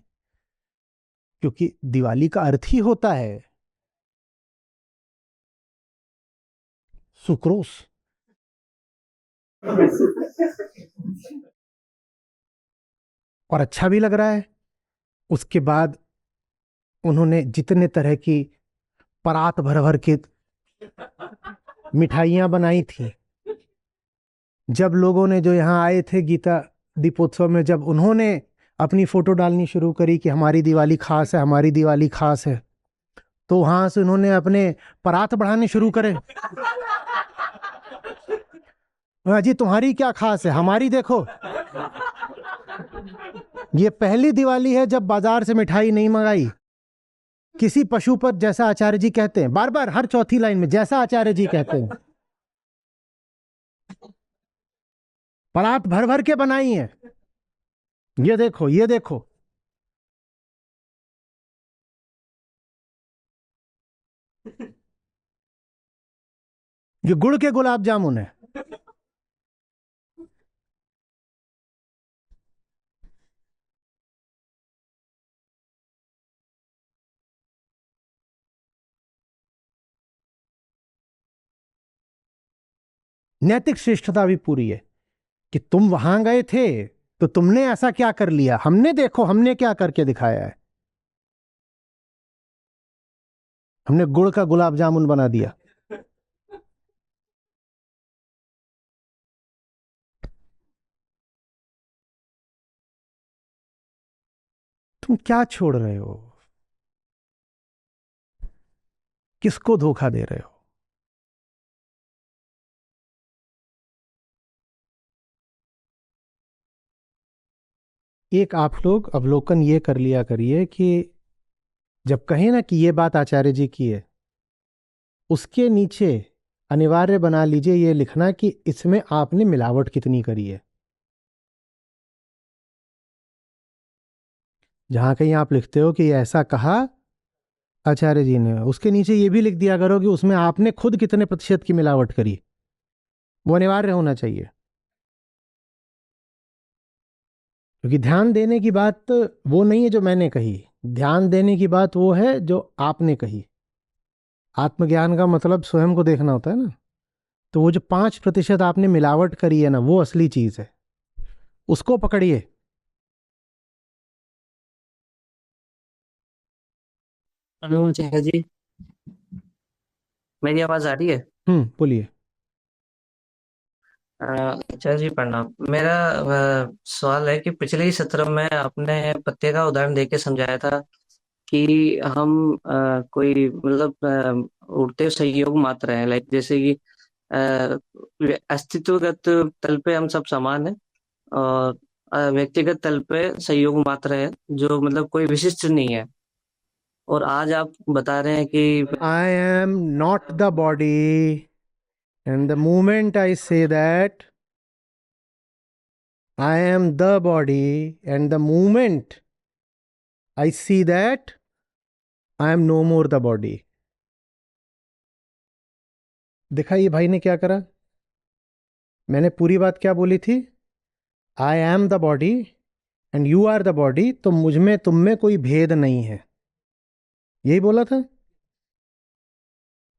क्योंकि दिवाली का अर्थ ही होता है सुक्रोस। और अच्छा भी लग रहा है। उसके बाद उन्होंने जितने तरह की परात भर भर के मिठाइयां बनाई थी, जब लोगों ने जो यहाँ आए थे गीता दीपोत्सव में, जब उन्होंने अपनी फोटो डालनी शुरू करी कि हमारी दिवाली खास है, हमारी दिवाली खास है, तो वहां से उन्होंने अपने परात बढ़ाने शुरू करे। हाँ जी, तुम्हारी क्या खास है, हमारी देखो। ये पहली दिवाली है जब बाजार से मिठाई नहीं मंगाई। किसी पशु पर, जैसा आचार्य जी कहते हैं बार बार हर चौथी लाइन में, जैसा आचार्य जी कहते हैं, परात भर भर के बनाई है। ये देखो, ये देखो। ये गुड़ के गुलाब जामुन है। नैतिक श्रेष्ठता भी पूरी है कि तुम वहां गए थे तो तुमने ऐसा क्या कर लिया, हमने देखो हमने क्या करके दिखाया है। हमने गुड़ का गुलाब जामुन बना दिया। तुम क्या छोड़ रहे हो? किसको धोखा दे रहे हो? एक आप लोग अवलोकन ये कर लिया करिए कि जब कहें ना कि ये बात आचार्य जी की है, उसके नीचे अनिवार्य बना लीजिए ये लिखना कि इसमें आपने मिलावट कितनी करी है। जहां कहीं आप लिखते हो कि ऐसा कहा आचार्य जी ने, उसके नीचे ये भी लिख दिया करो कि उसमें आपने खुद कितने प्रतिशत की मिलावट करी। वो अनिवार्य होना चाहिए, क्योंकि ध्यान देने की बात वो नहीं है जो मैंने कही, ध्यान देने की बात वो है जो आपने कही। आत्मज्ञान का मतलब स्वयं को देखना होता है ना। तो वो जो 5% आपने मिलावट करी है ना, वो असली चीज है, उसको पकड़िए। हेलो जय जी। मेरी आवाज आ रही है? बोलिए। जय जी प्रणाम। मेरा सवाल है कि पिछले ही सत्र में आपने पत्ते का उदाहरण देके समझाया था कि हम कोई मतलब उड़ते संयोग मात्र हैं, लाइक जैसे कि अस्तित्वगत तल पे हम सब समान हैं, और व्यक्तिगत तल पे संयोग मात्र है जो मतलब कोई विशिष्ट नहीं है। और आज आप बता रहे हैं कि I am not the body, and the moment I say that I am the body, and the moment I see that I am no more the body. देखा ये भाई ने क्या करा? मैंने पूरी बात क्या बोली थी? I am the body and you are the body, तो मुझ में तुम में कोई भेद नहीं है, यही बोला था।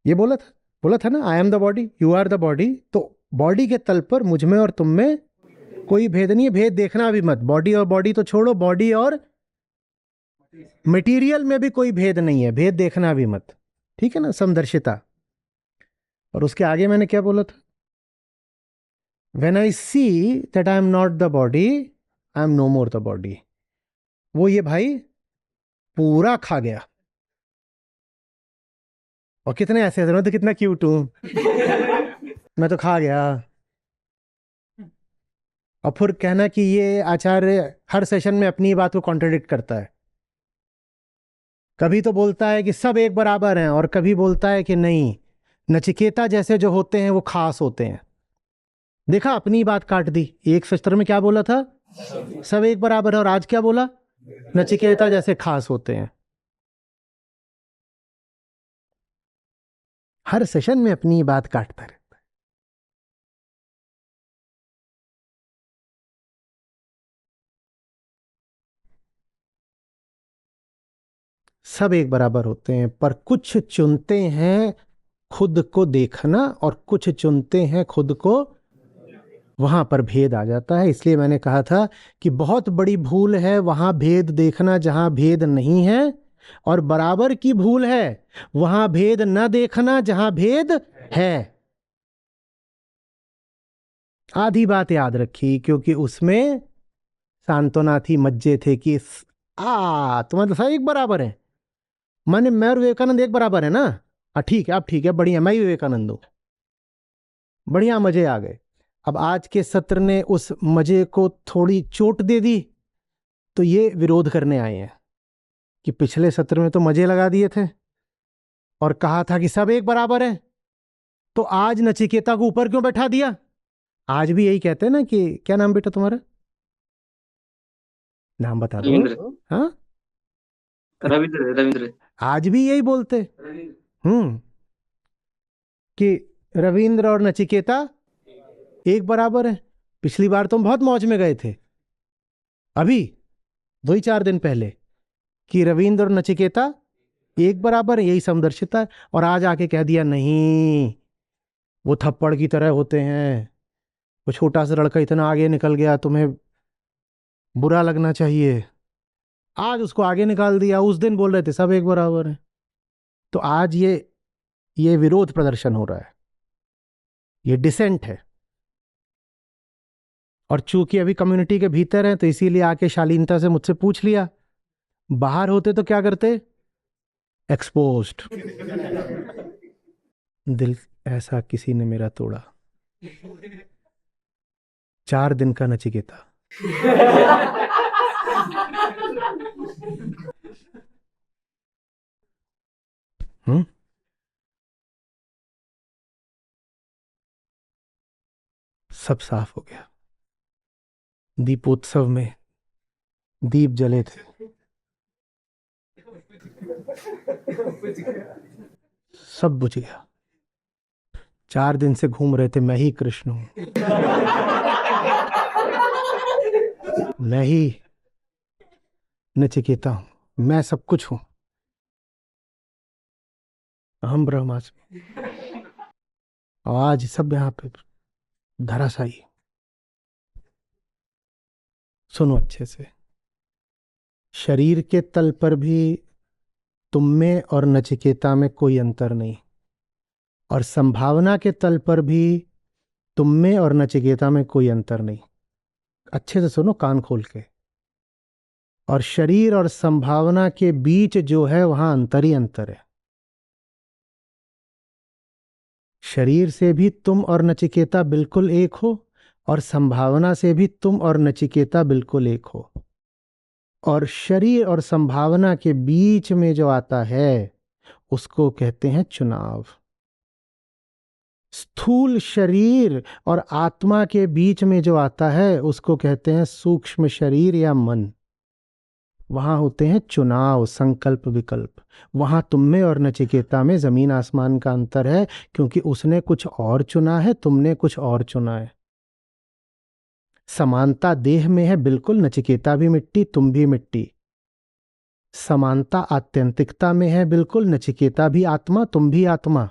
ये बोला था ना, I am the body you are the body. तो बॉडी के तल पर मुझ में और तुम में कोई भेद नहीं है। भेद देखना भी मत, बॉडी और बॉडी तो छोड़ो, बॉडी और मटेरियल में भी कोई भेद नहीं है, भेद देखना भी मत। ठीक है ना, समदर्शिता। और उसके आगे मैंने क्या बोला था? When I see that I am not the body, I am no more the body. वो ये भाई पूरा खा गया। और कितने ऐसे थे, मैं तो कितना क्यूट हूं, मैं तो खा गया। और फिर कहना कि ये आचार्य हर सेशन में अपनी बात को कॉन्ट्रडिक्ट करता है। कभी तो बोलता है कि सब एक बराबर हैं, और कभी बोलता है कि नहीं, नचिकेता जैसे जो होते हैं वो खास होते हैं। देखा, अपनी बात काट दी। एक सत्र में क्या बोला था? सब एक बराबर है। और आज क्या बोला? नचिकेता जैसे खास होते हैं। हर सेशन में अपनी बात काटता रहता है। सब एक बराबर होते हैं, पर कुछ चुनते हैं खुद को देखना, और कुछ चुनते हैं खुद को, वहां पर भेद आ जाता है। इसलिए मैंने कहा था कि बहुत बड़ी भूल है वहां भेद देखना जहां भेद नहीं है, और बराबर की भूल है वहां भेद न देखना जहां भेद है। आधी बात याद रखी, क्योंकि उसमें सांत्वना थी, मज्जे थे कि तुम्हें तो सब एक बराबर है। माने मैं और विवेकानंद एक बराबर है ना? ठीक है, अब ठीक है, बढ़िया, मैं ही विवेकानंद हूं। बढ़िया, मजे आ गए। अब आज के सत्र ने उस मजे को थोड़ी चोट दे दी, तो ये विरोध करने आए हैं कि पिछले सत्र में तो मजे लगा दिए थे और कहा था कि सब एक बराबर है, तो आज नचिकेता को ऊपर क्यों बैठा दिया? आज भी यही कहते हैं ना कि क्या नाम बेटा तुम्हारा? नाम बता दो। रविंद्र। हाँ, रविंद्र रविंद्र। आज भी यही बोलते। हम्म कि रविंद्र और नचिकेता एक बराबर है। पिछली बार तुम बहुत मौज में गए थे, अभी 2 ही 4 दिन पहले, कि रविंद्र और नचिकेता एक बराबर है, यही समदर्शिता है। और आज आके कह दिया नहीं, वो थप्पड़ की तरह होते हैं, वो छोटा सा लड़का इतना आगे निकल गया, तुम्हें बुरा लगना चाहिए। आज उसको आगे निकाल दिया। उस दिन बोल रहे थे सब एक बराबर है। तो आज ये विरोध प्रदर्शन हो रहा है, ये डिसेंट है। और चूंकि अभी कम्युनिटी के भीतर है, तो इसीलिए आके शालीनता से मुझसे पूछ लिया। बाहर होते तो क्या करते? एक्सपोज्ड। दिल ऐसा किसी ने मेरा तोड़ा, 4 दिन का नचिकेता। हम्म। सब साफ हो गया। दीपोत्सव में दीप जले थे, सब बुझ गया। 4 दिन से घूम रहे थे, मैं ही कृष्ण हूं, मैं ही नचिकेता हूं, मैं सब कुछ हूं, अहम ब्रह्मास्मि। और आज सब यहाँ पे धराशायी। सुनो अच्छे से। शरीर के तल पर भी तुम में और नचिकेता में कोई अंतर नहीं, और संभावना के तल पर भी तुम में और नचिकेता में कोई अंतर नहीं। अच्छे से सुनो कान खोल के। और शरीर और संभावना के बीच जो है वहां अंतर ही अंतर है। शरीर से भी तुम और नचिकेता बिल्कुल एक हो, और संभावना से भी तुम और नचिकेता बिल्कुल एक हो। और शरीर और संभावना के बीच में जो आता है उसको कहते हैं चुनाव। स्थूल शरीर और आत्मा के बीच में जो आता है उसको कहते हैं सूक्ष्म शरीर या मन। वहां होते हैं चुनाव, संकल्प, विकल्प। वहां तुम में और नचिकेता में जमीन आसमान का अंतर है, क्योंकि उसने कुछ और चुना है, तुमने कुछ और चुना है। समानता देह में है बिल्कुल, नचिकेता भी मिट्टी, तुम भी मिट्टी। समानता आत्यंतिकता में है बिल्कुल, नचिकेता भी आत्मा, तुम भी आत्मा।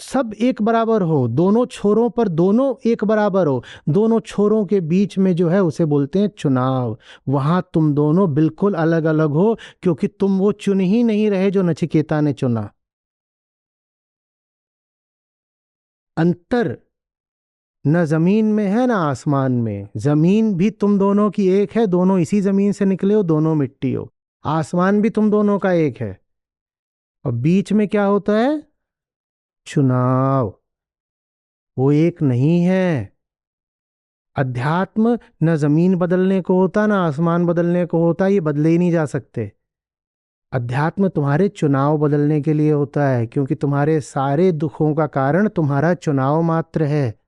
सब एक बराबर हो, दोनों छोरों पर दोनों एक बराबर हो। दोनों छोरों के बीच में जो है उसे बोलते हैं चुनाव। वहां तुम दोनों बिल्कुल अलग अलग हो, क्योंकि तुम वो चुन ही नहीं रहे जो नचिकेता ने चुना। अंतर न जमीन में है ना आसमान में। जमीन भी तुम दोनों की एक है, दोनों इसी जमीन से निकले हो, दोनों मिट्टी हो। आसमान भी तुम दोनों का एक है। और बीच में क्या होता है? चुनाव। वो एक नहीं है। अध्यात्म न जमीन बदलने को होता ना आसमान बदलने को होता, ये बदले ही नहीं जा सकते। अध्यात्म तुम्हारे चुनाव बदलने के लिए होता है, क्योंकि तुम्हारे सारे दुखों का कारण तुम्हारा चुनाव मात्र है।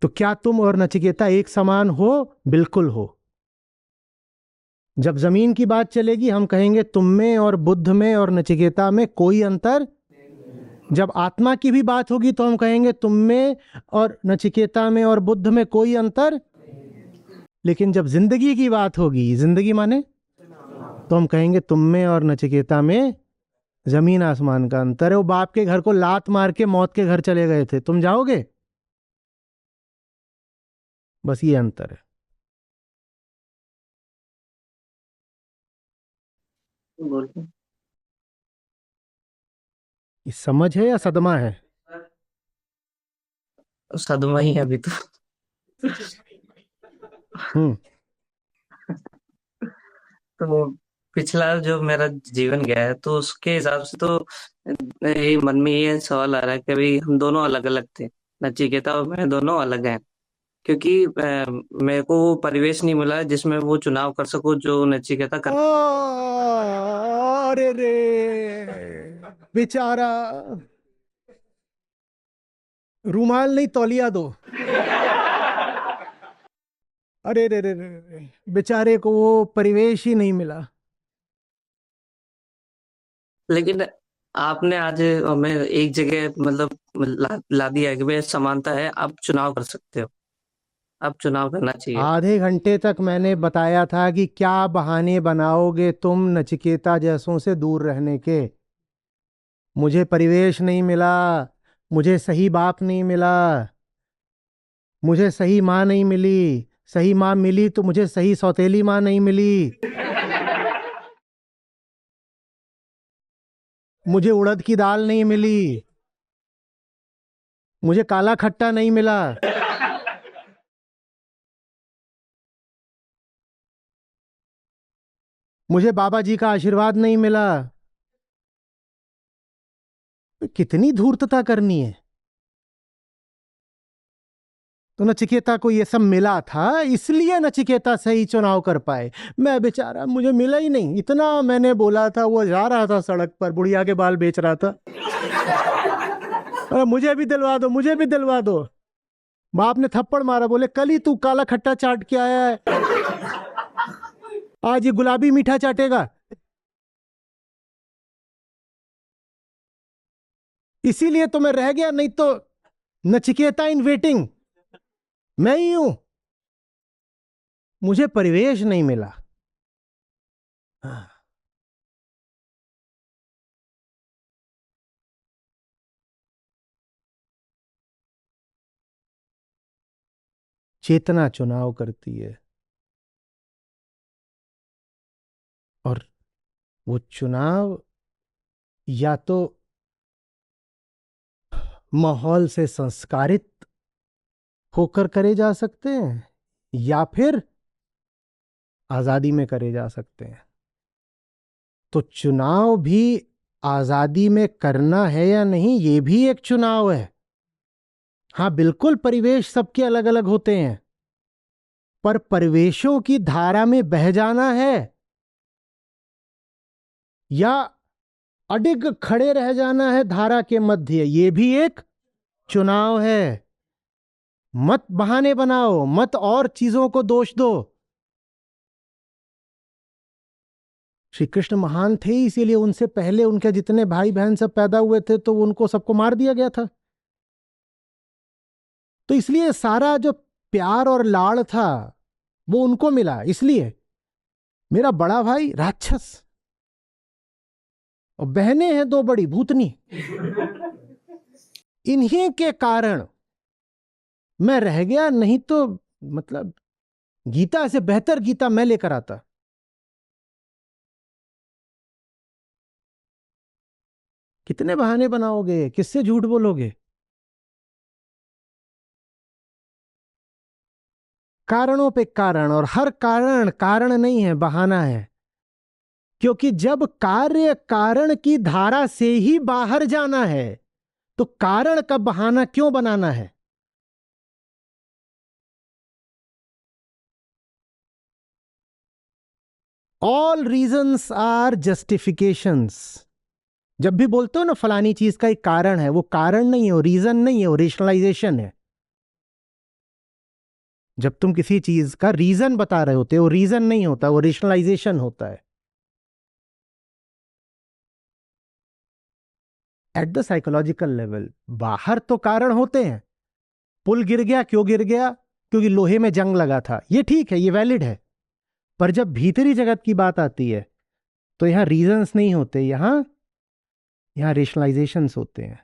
तो क्या तुम और नचिकेता एक समान हो? बिल्कुल हो। जब जमीन की बात चलेगी हम कहेंगे तुम में और बुद्ध में और नचिकेता में कोई अंतर। जब आत्मा की भी बात होगी तो हम कहेंगे तुम में और नचिकेता में और बुद्ध में कोई अंतर। लेकिन जब जिंदगी की बात होगी, जिंदगी माने, तो हम कहेंगे तुम में और नचिकेता में जमीन आसमान का अंतर है। वो बाप के घर को लात मार के मौत के घर चले गए थे, तुम जाओगे? बस ये अंतर है। बोलिए। ये समझ है या सदमा है? सदमा ही है अभी तो। हम्म। तो पिछला जो मेरा जीवन गया है तो उसके हिसाब से तो ये मन में ये सवाल आ रहा है कि अभी हम दोनों अलग अलग थे। नचिकेता और मैं दोनों अलग हैं, क्योंकि मेरे को वो परिवेश नहीं मिला जिसमें वो चुनाव कर सको जो नचिकेता कर। अरे रे बेचारा, रुमाल नहीं तौलिया दो। अरे रे रे रे रे, बेचारे को वो परिवेश ही नहीं मिला। लेकिन आपने आज हमें एक जगह मतलब ला दिया है कि भाई समानता है, आप चुनाव कर सकते हो, आप चुनाव करना चाहिए। आधे घंटे तक मैंने बताया था कि क्या बहाने बनाओगे तुम नचिकेता जैसों से दूर रहने के। मुझे परिवेश नहीं मिला, मुझे सही बाप नहीं मिला, मुझे सही माँ नहीं मिली। सही माँ मिली तो मुझे सही सौतेली माँ नहीं मिली। मुझे उड़द की दाल नहीं मिली, मुझे काला खट्टा नहीं मिला। मुझे बाबा जी का आशीर्वाद नहीं मिला। कितनी धूर्तता करनी है? तो नचिकेता को ये सब मिला था, इसलिए नचिकेता सही चुनाव कर पाए। मैं बेचारा, मुझे मिला ही नहीं। इतना मैंने बोला था, वो जा रहा था सड़क पर, बुढ़िया के बाल बेच रहा था, अरे मुझे भी दिलवा दो, मुझे भी दिलवा दो। बाप ने थप्पड़ मारा, बोले कल ही तू काला खट्टा चाट के आया है, आज ये गुलाबी मीठा चाटेगा। इसीलिए तो मैं रह गया, नहीं तो नचिकेता इन वेटिंग मैं ही हूं। मुझे परिवेश नहीं मिला। चेतना चुनाव करती है, और वो चुनाव या तो माहौल से संस्कारित होकर करे जा सकते हैं, या फिर आजादी में करे जा सकते हैं। तो चुनाव भी आजादी में करना है या नहीं, ये भी एक चुनाव है। हाँ बिल्कुल, परिवेश सबके अलग अलग होते हैं, पर परिवेशों की धारा में बह जाना है या अडिग खड़े रह जाना है धारा के मध्य, ये भी एक चुनाव है। मत बहाने बनाओ, मत और चीजों को दोष दो। श्री कृष्ण महान थे, इसीलिए उनसे पहले उनके जितने भाई बहन सब पैदा हुए थे, तो उनको सबको मार दिया गया था। तो इसलिए सारा जो प्यार और लाड़ था वो उनको मिला। इसलिए मेरा बड़ा भाई राक्षस और बहनें हैं दो बड़ी भूतनी, इन्हीं के कारण मैं रह गया। नहीं तो मतलब गीता से बेहतर गीता मैं लेकर आता। कितने बहाने बनाओगे, किससे झूठ बोलोगे? कारणों पे कारण, और हर कारण कारण नहीं है, बहाना है। क्योंकि जब कार्य कारण की धारा से ही बाहर जाना है, तो कारण का बहाना क्यों बनाना है? All reasons are justifications. जब भी बोलते हो ना फलानी चीज का एक कारण है, वो कारण नहीं है, वो रीजन नहीं है, वो रेशनलाइजेशन है। जब तुम किसी चीज का रीजन बता रहे होते हो, वो रीजन नहीं होता, वो रेशनलाइजेशन होता है। एट द साइकोलॉजिकल लेवल बाहर तो कारण होते हैं। पुल गिर गया, क्यों गिर गया? क्योंकि लोहे में जंग लगा था, ये ठीक है, ये वैलिड है। पर जब भीतरी जगत की बात आती है, तो यहां रीजंस नहीं होते, यहां यहां रेशनलाइजेशंस होते हैं।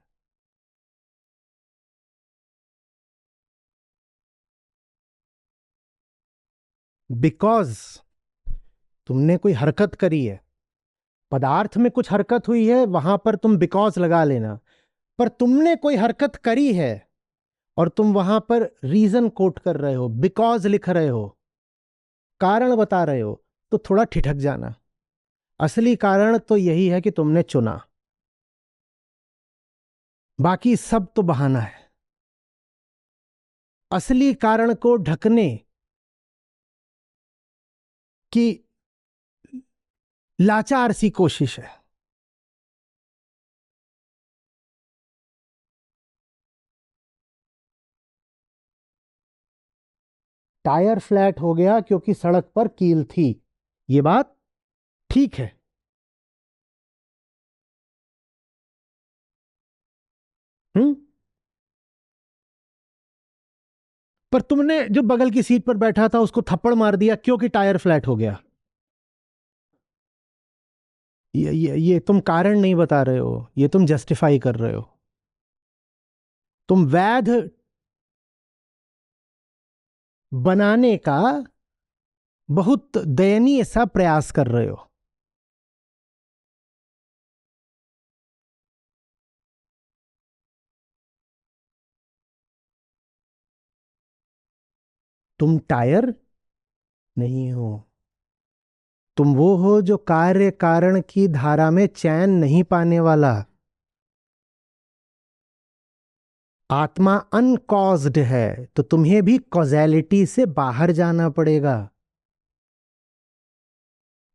बिकॉज तुमने कोई हरकत करी है, पदार्थ में कुछ हरकत हुई है, वहां पर तुम बिकॉज लगा लेना। पर तुमने कोई हरकत करी है और तुम वहां पर रीजन कोट कर रहे हो, बिकॉज लिख रहे हो, कारण बता रहे हो, तो थोड़ा ठिठक जाना। असली कारण तो यही है कि तुमने चुना, बाकी सब तो बहाना है। असली कारण को ढकने की लाचार सी कोशिश है। टायर फ्लैट हो गया क्योंकि सड़क पर कील थी, ये बात ठीक है। हम्म। पर तुमने जो बगल की सीट पर बैठा था उसको थप्पड़ मार दिया क्योंकि टायर फ्लैट हो गया। ये तुम कारण नहीं बता रहे हो, ये तुम जस्टिफाई कर रहे हो। तुम वैध बनाने का बहुत दयनीय सा प्रयास कर रहे हो। तुम टायर नहीं हो, तुम वो हो जो कार्य कारण की धारा में चैन नहीं पाने वाला। आत्मा अनकॉज्ड है, तो तुम्हें भी कॉजेलिटी से बाहर जाना पड़ेगा।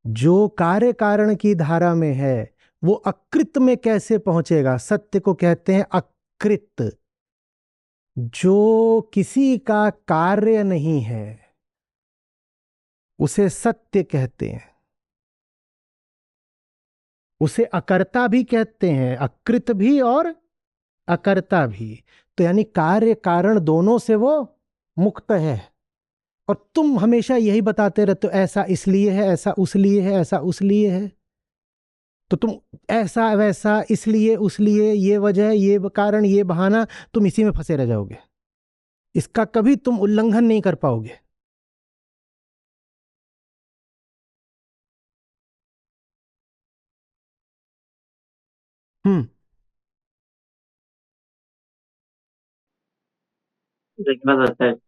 जो कार्य कारण की धारा में है वो अकृत में कैसे पहुंचेगा? सत्य को कहते हैं अकृत। जो किसी का कार्य नहीं है उसे सत्य कहते हैं। उसे अकर्ता भी कहते हैं, अकृत भी और अकर्ता भी। तो यानी कार्य कारण दोनों से वो मुक्त है। और तुम हमेशा यही बताते रहते हो, ऐसा इसलिए है, ऐसा उस लिए है, ऐसा उस लिए है। तो तुम ऐसा वैसा इसलिए उस लिए, ये वजह, ये कारण, ये बहाना, तुम इसी में फंसे रह जाओगे। इसका कभी तुम उल्लंघन नहीं कर पाओगे। हम्म। देखना रहता है।